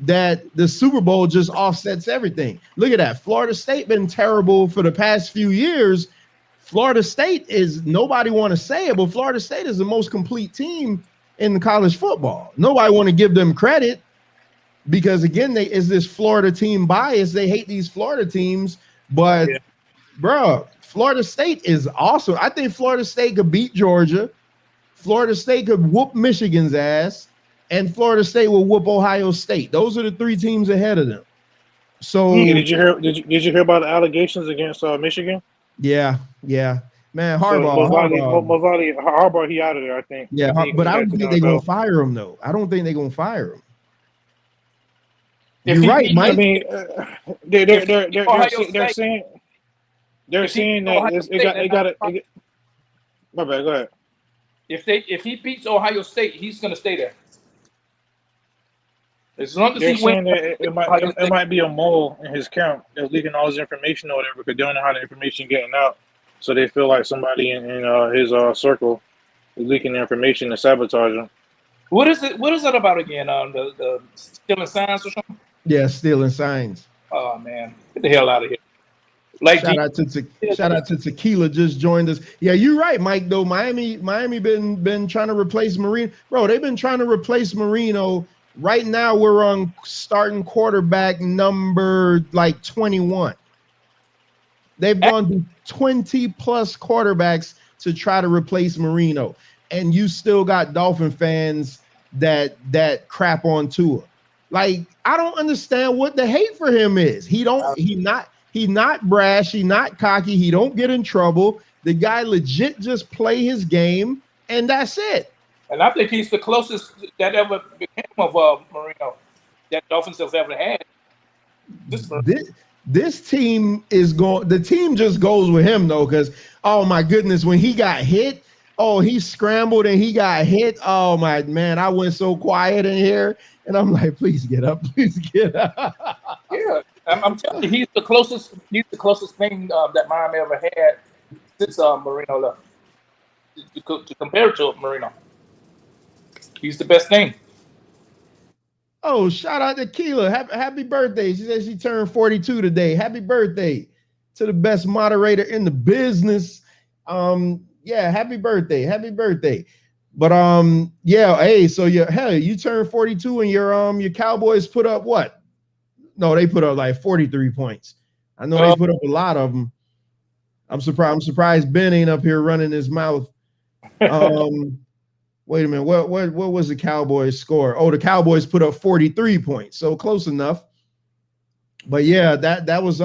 that the Super Bowl just offsets everything. Look at that. Florida State been terrible for the past few years. Florida State is, nobody want to say it, but Florida State is the most complete team in college football. Nobody want to give them credit because, again, is this Florida team bias. They hate these Florida teams, but bro, Florida State is awesome. I think Florida State could beat Georgia. Florida State could whoop Michigan's ass, and Florida State will whoop Ohio State. Those are the three teams ahead of them. So did you hear about the allegations against Michigan? Yeah, man. Harbaugh, he out of there, I think. Yeah, but I don't think they're gonna fire him though. I don't think they're gonna fire him. You're right, Mike. I mean, they're saying that it got it. My bad. Go ahead. If he beats Ohio State, he's gonna stay there. As long as they're saying that it might be a mole in his camp that's leaking all his information or whatever, because they don't know how the information getting out. So they feel like somebody in his circle is leaking the information to sabotage him. What is it? What is that about again? The stealing signs or something? Yeah, stealing signs. Oh man, get the hell out of here! Like shout out to Tequila just joined us. Yeah, you're right, Mike. Though Miami been trying to replace Marino. Bro, they've been trying to replace Marino. Right now, we're on starting quarterback number like 21. They've gone to 20 plus quarterbacks to try to replace Marino, and you still got Dolphin fans that crap on Tua. Like, I don't understand what the hate for him is. He's not brash. He's not cocky. He don't get in trouble. The guy legit just play his game, and that's it. And I think he's the closest that ever became of Marino that Dolphins have ever had. This team is going. The team just goes with him though, because oh my goodness, when he got hit, he scrambled and he got hit. Oh my man, I went so quiet in here, and I'm like, please get up, please get up. Yeah, I'm telling you, he's the closest. He's the closest thing that Miami ever had since Marino left. To compare to Marino. He's the best thing. Oh, shout out to Keela. Happy birthday. She said she turned 42 today. Happy birthday to the best moderator in the business. Yeah, happy birthday. Happy birthday. But yeah, hey, so you turned 42 and your Cowboys put up what? No, they put up like 43 points. I know they put up a lot of them. I'm surprised Ben ain't up here running his mouth. Wait a minute. What was the Cowboys score? Oh, the Cowboys put up 43 points. So close enough. But yeah, that was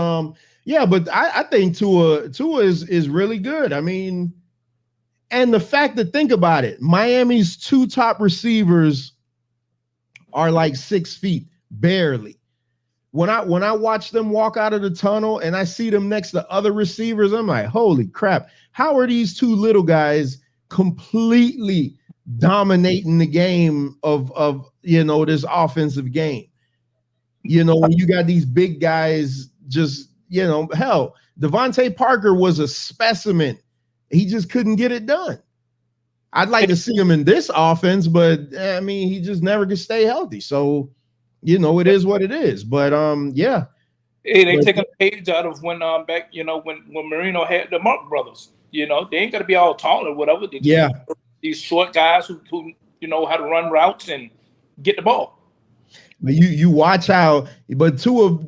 yeah, but I think Tua is really good. I mean, and the fact that, think about it, Miami's two top receivers are like 6 feet, barely. When I watch them walk out of the tunnel and I see them next to other receivers, I'm like, holy crap, how are these two little guys completely dominating the game of this offensive game? When you got these big guys, just hell, Devontae Parker was a specimen. He just couldn't get it done. I'd like to see him in this offense, but I mean, he just never could stay healthy. So, it is what it is. But yeah. Hey, they take a page out of when back, when Marino had the Mark brothers. They ain't gonna be all tall or whatever. Yeah. These short guys who know how to run routes and get the ball. But you watch how, but Tua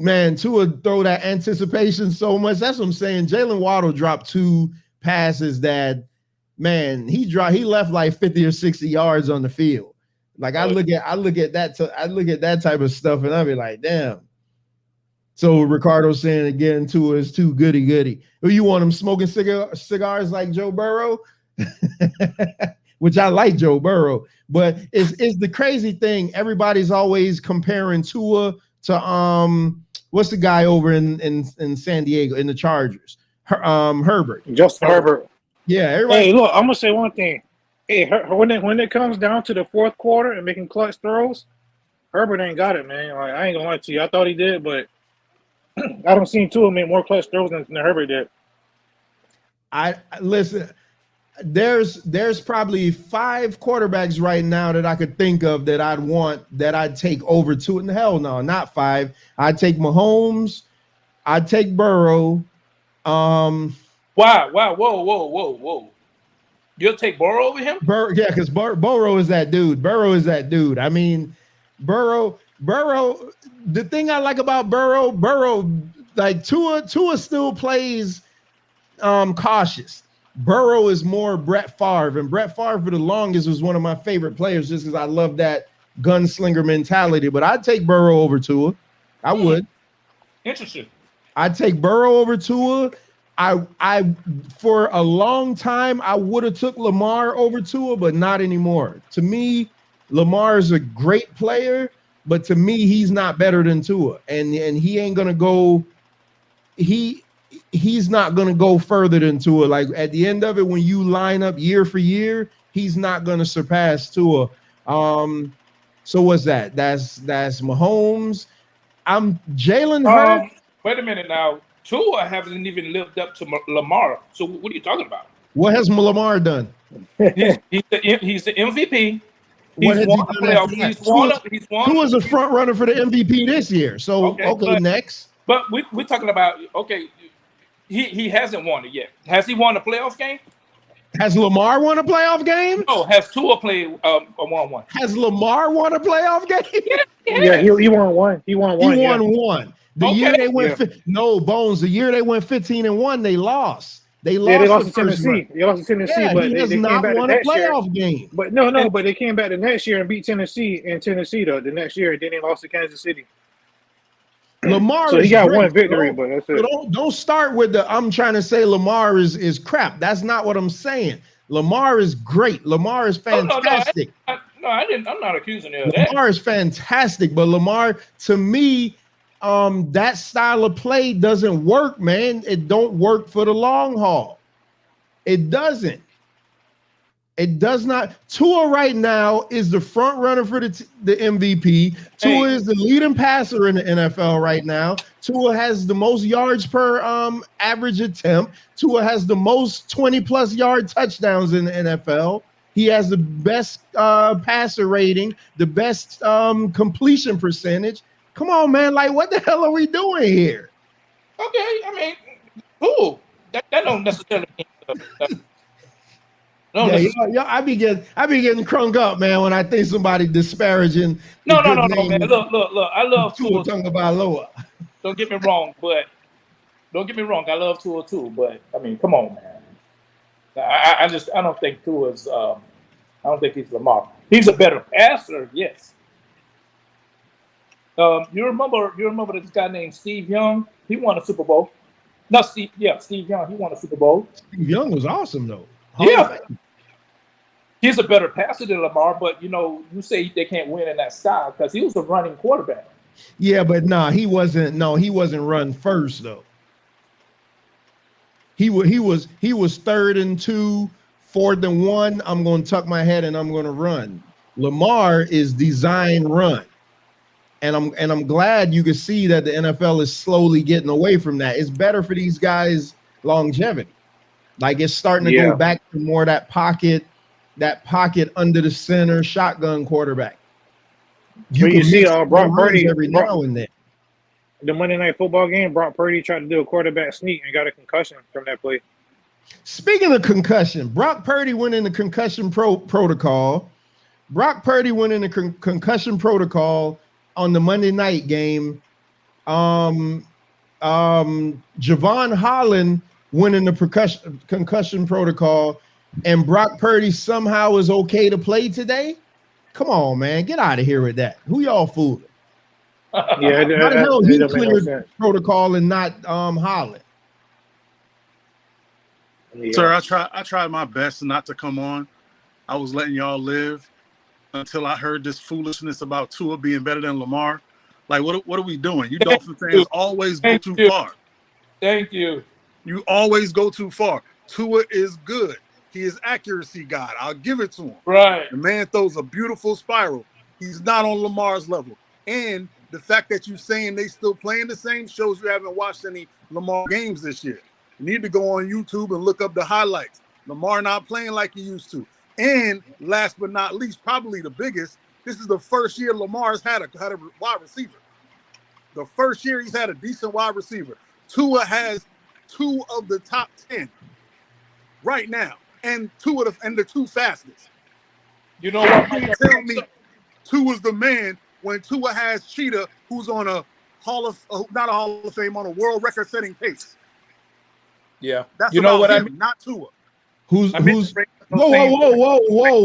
throw that anticipation so much. That's what I'm saying. Jalen Waddle dropped 2 passes that, man, he left like 50 or 60 yards on the field. Like I look at that type of stuff and I'll be like, damn. So Ricardo's saying again, Tua is too goody. Who you want him smoking cigars like Joe Burrow? Which I like Joe Burrow, but it's the crazy thing. Everybody's always comparing Tua to what's the guy over in San Diego in the Chargers? Herbert. Justin Herbert. Yeah, everybody. Hey, look, I'm gonna say one thing. Hey, when it comes down to the fourth quarter and making clutch throws, Herbert ain't got it, man. Like, I ain't gonna lie to you. I thought he did, but I don't see Tua make more clutch throws than Herbert did. I listen. there's probably 5 quarterbacks right now that I could think of that I'd take over Tua. And hell no, not 5. I'd take Mahomes. I'd take Burrow. Wow, whoa. You'll take Burrow over him? Yeah, because Burrow is that dude. Burrow is that dude. I mean, Burrow. The thing I like about Burrow, like Tua still plays cautious. Burrow is more Brett Favre, and Brett Favre for the longest was one of my favorite players just because I love that gunslinger mentality. But I'd take Burrow over Tua. I would. Interesting. I'd take Burrow over Tua. I for a long time I would have took Lamar over Tua, but not anymore. To me, Lamar is a great player, but to me, he's not better than Tua, and he ain't gonna go. He's not gonna go further than Tua. Like at the end of it, when you line up year for year, he's not gonna surpass Tua. So what's that? That's Mahomes. I'm Jalen Hurts. Wait a minute now. Tua hasn't even lived up to Lamar. So what are you talking about? What has Lamar done? He's the MVP. He's won. Who was a front runner for the MVP this year? So okay next. But we're talking about he hasn't won it yet. Has he won a playoff game? Has Lamar won a playoff game? No. Has Tua played a 1-1? Has Lamar won a playoff game? Yeah, he won one. He won one. He won one. The year they went no Bones. The year they went 15-1, they lost. They lost to Tennessee. They lost to Tennessee, yeah, but he has they not came back won the a next playoff year. game. But but they came back the next year and beat Tennessee though. The next year, and then they lost to Kansas City. Lamar, so he got one victory, but that's it. Don't start with the I'm trying to say Lamar is crap. That's not what I'm saying. Lamar is great. Lamar is fantastic. I didn't. I'm not accusing you of that. Lamar is fantastic, but Lamar, to me, that style of play doesn't work, man. It don't work for the long haul. It doesn't. It does not. Tua right now is the front runner for the MVP. Tua is the leading passer in the NFL right now. Tua has the most yards per average attempt. Tua has the most 20-plus yard touchdowns in the NFL. He has the best passer rating, the best completion percentage. Come on, man. Like, what the hell are we doing here? Okay, I mean, cool. That don't necessarily mean I be getting crunk up, man, when I think somebody disparaging. No, man. Look. I love Tua Tagovailoa. Don't get me wrong, I love Tua too, but I mean, come on, man. I don't think Tua's. I don't think he's Lamar. He's a better passer, yes. You remember this guy named Steve Young? He won a Super Bowl. Steve Young. He won a Super Bowl. Steve Young was awesome though. Yeah. He's a better passer than Lamar, but you say they can't win in that style because he was a running quarterback. Yeah, but he wasn't. No, he wasn't run first though. He was 3rd and 2, 4th and 1. I'm going to tuck my head and I'm going to run. Lamar is design run, and I'm glad you can see that the NFL is slowly getting away from that. It's better for these guys' longevity. Like it's starting to go back to more that pocket under the center shotgun quarterback. You see Brock Purdy every now and then. The Monday Night Football game, Brock Purdy tried to do a quarterback sneak and got a concussion from that play. Speaking of concussion, Brock Purdy went in the concussion protocol. Brock Purdy went in the concussion protocol on the Monday night game. Javon Holland went in the concussion protocol, and Brock Purdy somehow is okay to play today. Come on, man, get out of here with that. Who y'all fooling? Yeah, how the hell he cleared protocol and not Holland? Yeah. Sir, I tried my best not to come on. I was letting y'all live until I heard this foolishness about Tua being better than Lamar. Like, what are we doing? You Dolphin fans always go too far. Thank you. You always go too far. Tua is good. He is accuracy God. I'll give it to him. Right. The man throws a beautiful spiral. He's not on Lamar's level. And the fact that you're saying they still playing the same shows you haven't watched any Lamar games this year. You need to go on YouTube and look up the highlights. Lamar not playing like he used to. And last but not least, probably the biggest, this is the first year Lamar's had a wide receiver. The first year he's had a decent wide receiver. Tua has 2 of the top 10 right now, and the 2 fastest. You know what? You can't tell me Tua's the man when Tua has Cheetah, who's on a not a Hall of Fame, on a world record-setting pace. Yeah. That's you know about what him, I mean? not Tua. Who's I mean, whoa.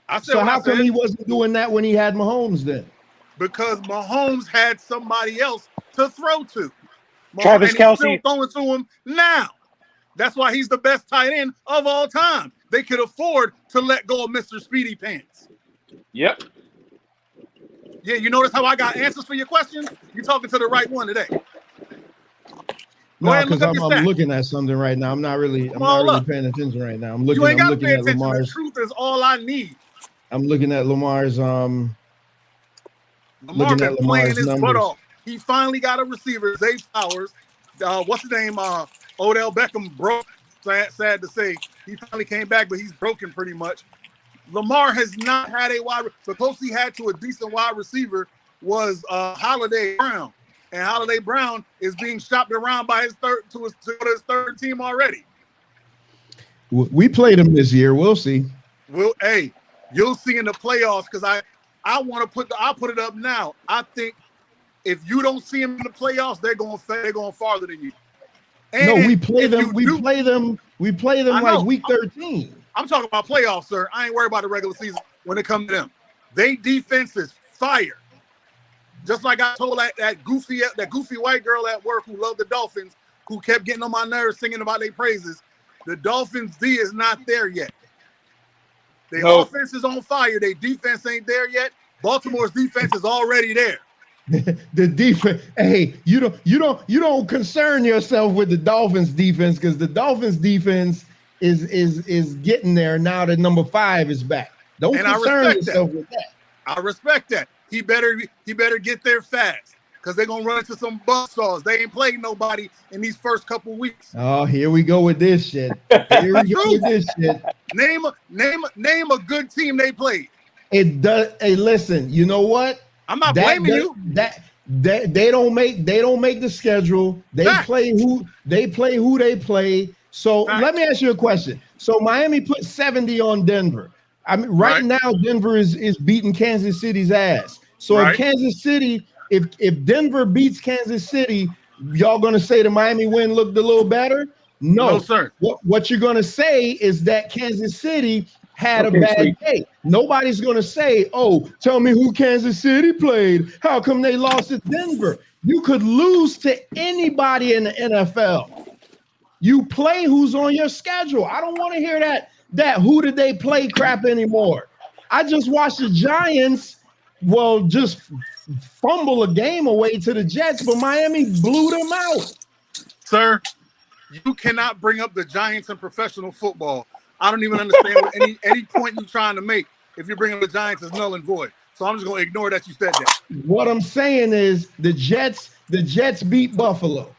I said So what how I come said. he wasn't doing that when he had Mahomes then? Because Mahomes had somebody else to throw to. Travis and he's still Kelce. throwing to him now. That's why he's the best tight end of all time. They could afford to let go of Mr. Speedy Pants. Yep. Yeah, you notice how I got answers for your questions? You're talking to the right one today. Go No, ahead and look because up I'm your stats. looking at something right now. I'm not really paying attention right now. I'm You ain't got to looking pay at attention. The Lamar's. truth is all I need. I'm looking at Lamar's Lamar been playing his butt numbers. off. He finally got a receiver, Zay Flowers. What's his name? Odell Beckham broke. Sad to say, he finally came back, but he's broken pretty much. Lamar has not had a wide. The closest he had to a decent wide receiver was Holiday Brown, and Holiday Brown is being shopped around by his third team already. We played him this year. We'll see. Well, hey, you'll see in the playoffs because I'll put it up now. I think if you don't see him in the playoffs, they're going farther than you. And no, we play them. We play them like week 13. I'm talking about playoffs, sir. I ain't worried about the regular season when it comes to them. They defense is fire. Just like I told that goofy white girl at work who loved the Dolphins, who kept getting on my nerves singing about their praises. The Dolphins D is not there yet. Their offense is on fire. Their defense ain't there yet. Baltimore's defense is already there. The defense. Hey, you don't concern yourself with the Dolphins defense because the Dolphins defense is getting there now that number 5 is back. Don't concern yourself with that. I respect that. He better get there fast because they're gonna run into some buzzsaws. They ain't played nobody in these first couple weeks. Oh, here we go with this shit. Here we go with this shit. Name a good team they played. It does. Hey, listen. You know what? I'm not blaming you. That they don't make the schedule. They play who they play. So let me ask you a question. So Miami put 70 on Denver. I mean, right now Denver is beating Kansas City's ass. So if Kansas City, if Denver beats Kansas City, y'all gonna say the Miami win looked a little better? No, sir. What you're gonna say is that Kansas City had a bad day. Nobody's gonna say, "Oh, tell me who Kansas City played. How come they lost to Denver?" You could lose to anybody in the NFL. You play who's on your schedule. I don't want to hear that who did they play crap anymore. I just watched the Giants, just fumble a game away to the Jets, but Miami blew them out. Sir, you cannot bring up the Giants in professional football. I don't even understand what any point you're trying to make if you're bringing the Giants as null and void. So I'm just going to ignore that you said that. What I'm saying is the Jets beat Buffalo.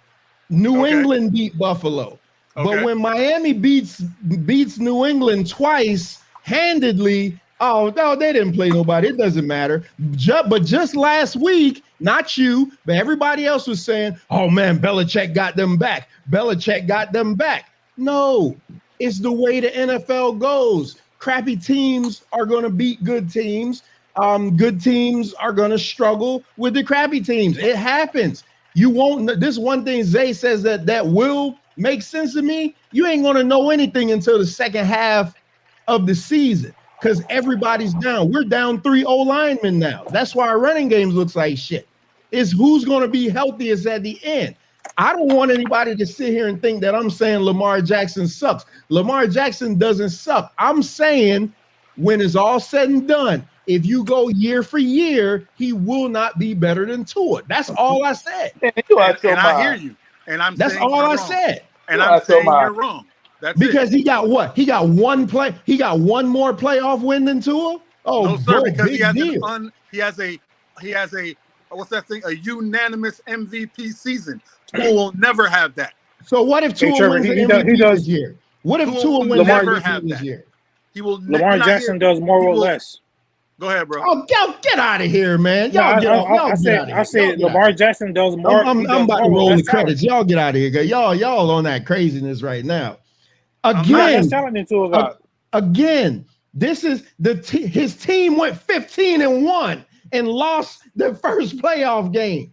New England beat Buffalo. But when Miami beats New England twice handedly, oh, no, they didn't play nobody. It doesn't matter. But just last week, not you, but everybody else was saying, oh, man, Belichick got them back. Belichick got them back. No, it's the way the NFL goes. Crappy teams are going to beat good teams. Good teams are going to struggle with the crappy teams. It happens. You won't. This one thing Zay says that will make sense to me. You ain't going to know anything until the second half of the season because everybody's down. We're down 3 O-linemen now. That's why our running games looks like shit. It's who's going to be healthiest at the end. I don't want anybody to sit here and think that I'm saying Lamar Jackson sucks. Lamar Jackson doesn't suck. I'm saying when it's all said and done, if you go year for year, he will not be better than Tua. That's all I said. And I hear you. And that's all I said. And I'm saying you're wrong. That's because he got what? He got one play. He got one more playoff win than Tua. Oh, no, sir. Because he has a what's that thing? A unanimous MVP season. Tua will never have that. So what if Tua wins the MVP this year? What if Tua Tua will wins never MVP have this that. year? He will. Lamar Jackson does more he or will- less. Go ahead, bro. Oh, y'all get out of here, man. No, Y'all get out. Y'all I get said out of here. Y'all said get out Lamar of here. Jackson does more. I'm he does about to more with roll the less talent. credits. Y'all get out of here. Y'all on that craziness right now. He got Again, less talent than Tua got. again, this is his team went 15-1 and lost their first playoff game.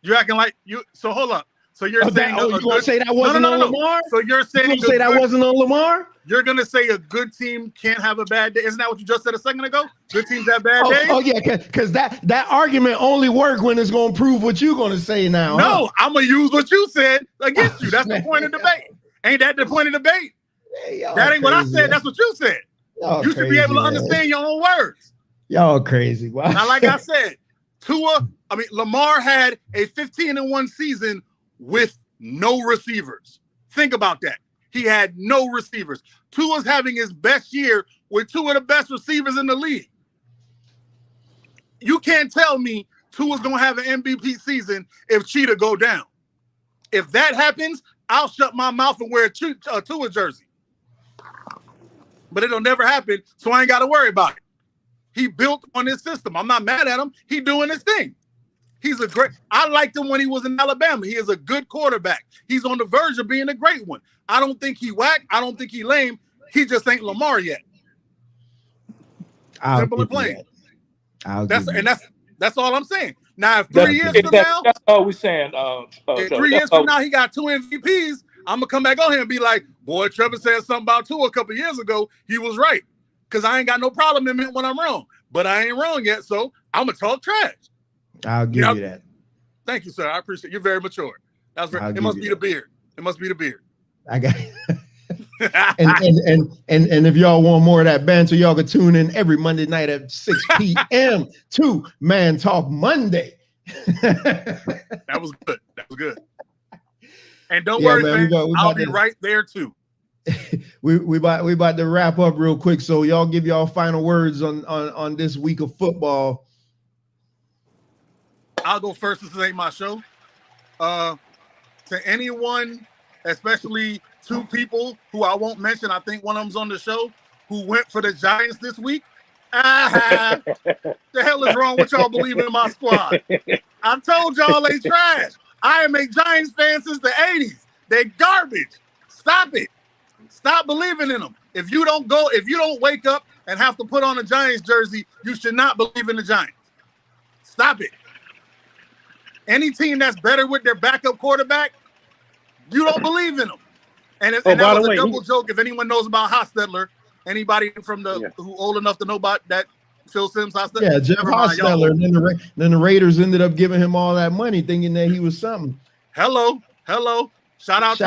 You're acting like you. So hold up. So you're saying you gonna say that wasn't on Lamar? So you're saying You gonna say that wasn't on Lamar? You're gonna say a good team can't have a bad day? Isn't that what you just said a second ago? Good teams have bad days. Oh yeah, because that argument only work when it's gonna prove what you're gonna say now. No, I'm gonna use what you said against you. That's the point of debate. Ain't that the point of debate? That ain't what I said. That's what you said. You should be able to understand your own words. Y'all crazy. Wow. Now, like I said, Lamar had a 15-1 season with no receivers. Think about that. He had no receivers. Tua's having his best year with two of the best receivers in the league. You can't tell me Tua's going to have an MVP season if Cheetah go down. If that happens, I'll shut my mouth and wear a Tua jersey. But it'll never happen, so I ain't got to worry about it. He built on his system. I'm not mad at him. He doing his thing. I liked him when he was in Alabama. He is a good quarterback. He's on the verge of being a great one. I don't think he whack. I don't think he lame. He just ain't Lamar yet. Simple and plain. That's all I'm saying. Now, if 3 years from now, that's all we're saying. If 3 years from now he got 2 MVPs, I'm gonna come back on here and be like, boy, Trevor said something about Tua a couple years ago. He was right. Because I ain't got no problem admitting when I'm wrong. But I ain't wrong yet, so I'm gonna talk trash. I'll give you that. Thank you, sir. I appreciate it. You're very mature. It must be the beard. It must be the beard. I got it. and if y'all want more of that banter, y'all can tune in every Monday night at 6 p.m. to Man Talk Monday. That was good. That was good. And don't worry, man, I'll be right there too. we about to wrap up real quick. So y'all give y'all final words on this week of football. I'll go first. This ain't my show. To anyone, especially 2 people who I won't mention, I think one of them's on the show, who went for the Giants this week. The hell is wrong with y'all believing in my squad? I told y'all they trash. I am a Giants fan since the 80s. They're garbage. Stop it. Stop believing in them. If you don't wake up and have to put on a Giants jersey, you should not believe in the Giants. Stop it. Any team that's better with their backup quarterback, you don't believe in them. And that was a double joke. If anyone knows about Hostetler, anybody from who old enough to know about that Phil Simms Hostetler? Yeah, Jeff Hostetler. And then the Raiders ended up giving him all that money, thinking that he was something. Hello. Shout out to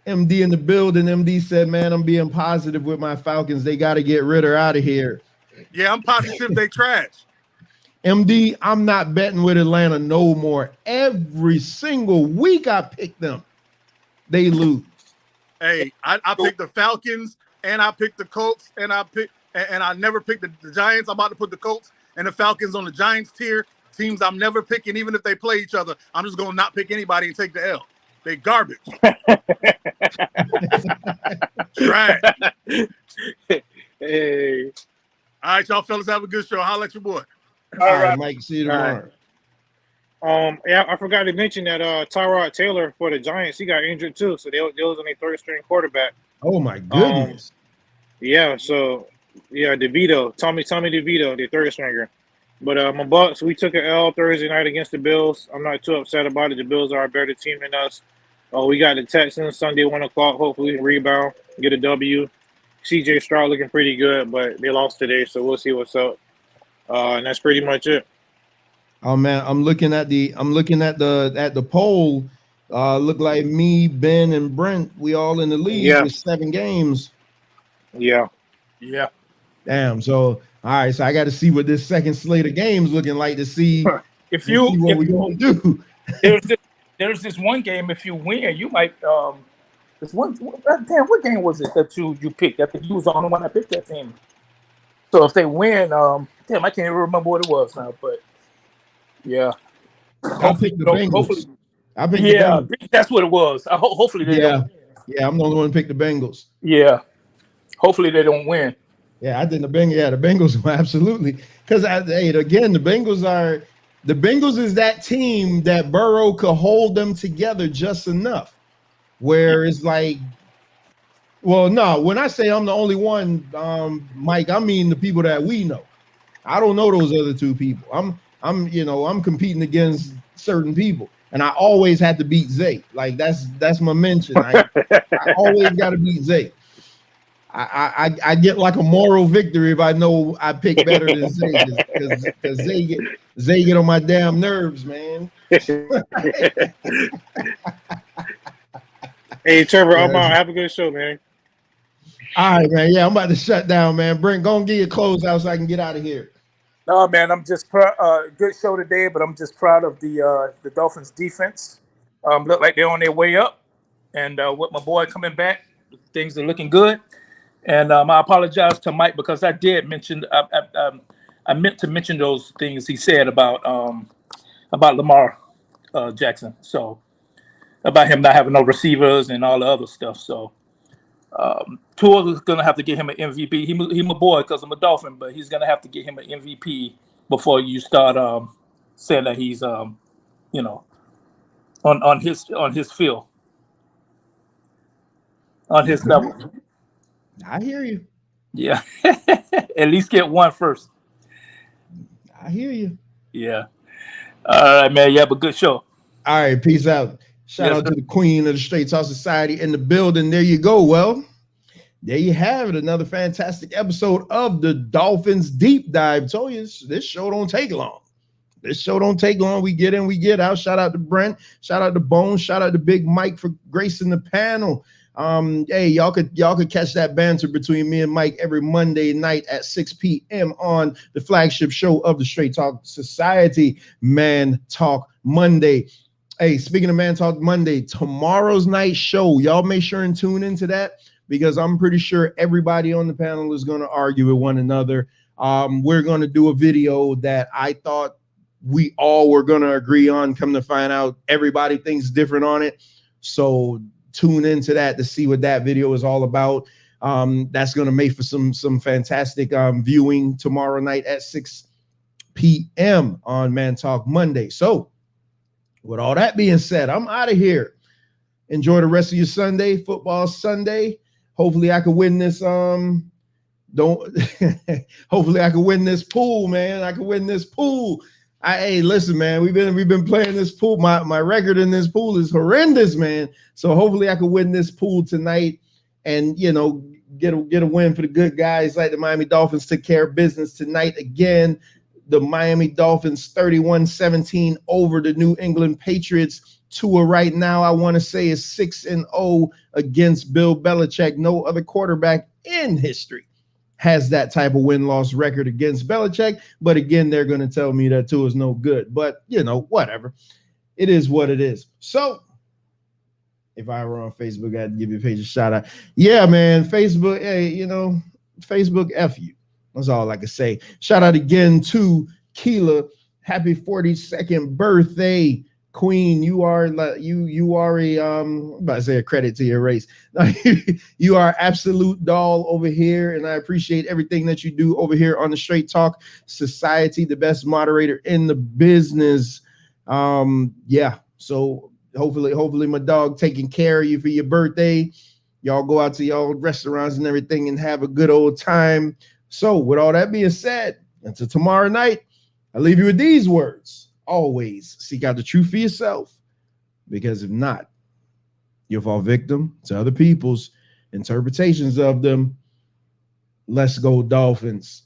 MD in the building. MD said, "Man, I'm being positive with my Falcons. They got to get Ritter out of here." Yeah, I'm positive they trash. MD, I'm not betting with Atlanta no more. Every single week I pick them. They lose. Hey, I picked the Falcons and I picked the Colts and I never picked the Giants. I'm about to put the Colts and the Falcons on the Giants tier. Teams I'm never picking, even if they play each other. I'm just going to not pick anybody and take the L. They garbage. Trash. Hey. All right, y'all fellas, have a good show. Holla at your boy. All right, Mike. See you tomorrow. Yeah, I forgot to mention that Tyrod Taylor for the Giants, he got injured too. So they was on a 3rd-string quarterback. Oh my goodness. DeVito, Tommy DeVito, the 3rd-stringer. But my Bucks, we took an L Thursday night against the Bills. I'm not too upset about it. The Bills are a better team than us. We got the Texans Sunday 1 o'clock. Hopefully we can rebound, get a W. CJ Stroud looking pretty good, but they lost today, so we'll see what's up. And that's pretty much it. Oh man, I'm looking at the poll. Look like me, Ben, and Brent, we all in the lead with 7 games. Yeah. Damn. So all right, so I got to see what this second slate of games looking like to see what we're gonna do. There's this one game. If you win, you might. This one. Damn, what game was it that you picked? I think you was the only one that picked that team. So if they win, damn, I can't even remember what it was now. But yeah, I picked the Bengals. Hopefully, that's what it was. Hopefully they don't win. Yeah, I'm the only one who picked the Bengals. Yeah. Hopefully they don't win. Yeah, I think the Bengals. Yeah, the Bengals absolutely. Because again, the Bengals is that team that Burrow could hold them together just enough. Where it's like, well, no, when I say I'm the only one, Mike, I mean the people that we know. I don't know those other two people. I'm competing against certain people, and I always had to beat Zay. Like that's my mention. I always got to beat Zay. I get like a moral victory if I know I pick better than Zay, because Zay get on my damn nerves, man. Hey, Trevor, I'm out. Have a good show, man. All right, man. Yeah, I'm about to shut down, man. Brent, go and get your clothes out so I can get out of here. No, man, I'm just good show today, but I'm just proud of the Dolphins defense. Look like they're on their way up, and with my boy coming back, things are looking good. And I apologize to Mike because I did mention I meant to mention those things he said about Lamar Jackson. So about him not having no receivers and all the other stuff. So Tua is gonna have to get him an MVP. He my boy because I'm a Dolphin, but he's gonna have to get him an MVP before you start saying that he's on his field, on his level. I hear you. Yeah, at least get one first. I hear you. Yeah. All right, man. You have a good show. All right, peace out. Shout out to the queen of the Straight Talk Society in the building. There you go. Well, there you have it. Another fantastic episode of the Dolphins Deep Dive. Told you this show don't take long. This show don't take long. We get in, we get out. Shout out to Brent. Shout out to Bones. Shout out to Big Mike for gracing the panel. Hey, y'all could catch that banter between me and Mike every Monday night at 6 p.m. on the flagship show of the Straight Talk Society, Man Talk Monday. Hey, speaking of Man Talk Monday, tomorrow's night show, y'all make sure and tune into that because I'm pretty sure everybody on the panel is going to argue with one another. We're going to do a video that I thought we all were going to agree on. Come to find out, everybody thinks different on it. So tune into that to see what that video is all about. That's going to make for some fantastic viewing tomorrow night at 6 p.m. on Man Talk Monday. So with all that being said, I'm out of here. Enjoy the rest of your Sunday, football Sunday. Hopefully I can win this. Hopefully I can win this pool, man. I can win this pool. Hey, listen, man, we've been playing this pool. My record in this pool is horrendous, man. So hopefully I can win this pool tonight and get a win for the good guys. Like the Miami Dolphins took care of business tonight again. The Miami Dolphins 31-17 over the New England Patriots. Tua right now, I want to say, is 6-0 against Bill Belichick. No other quarterback in history has that type of win-loss record against Belichick. But again, they're going to tell me that Tua is no good. But, whatever. It is what it is. So if I were on Facebook, I'd give your page a shout out. Yeah, man, Facebook, hey, Facebook, F you. That's all I can say. Shout out again to Keela. Happy 42nd birthday, Queen. You are I'm about to say a credit to your race. You are absolute doll over here, and I appreciate everything that you do over here on the Straight Talk Society, the best moderator in the business. Yeah. So hopefully my dog taking care of you for your birthday. Y'all go out to y'all restaurants and everything and have a good old time. So with all that being said, until tomorrow night, I leave you with these words. Always seek out the truth for yourself, because if not, you'll fall victim to other people's interpretations of them. Let's go Dolphins.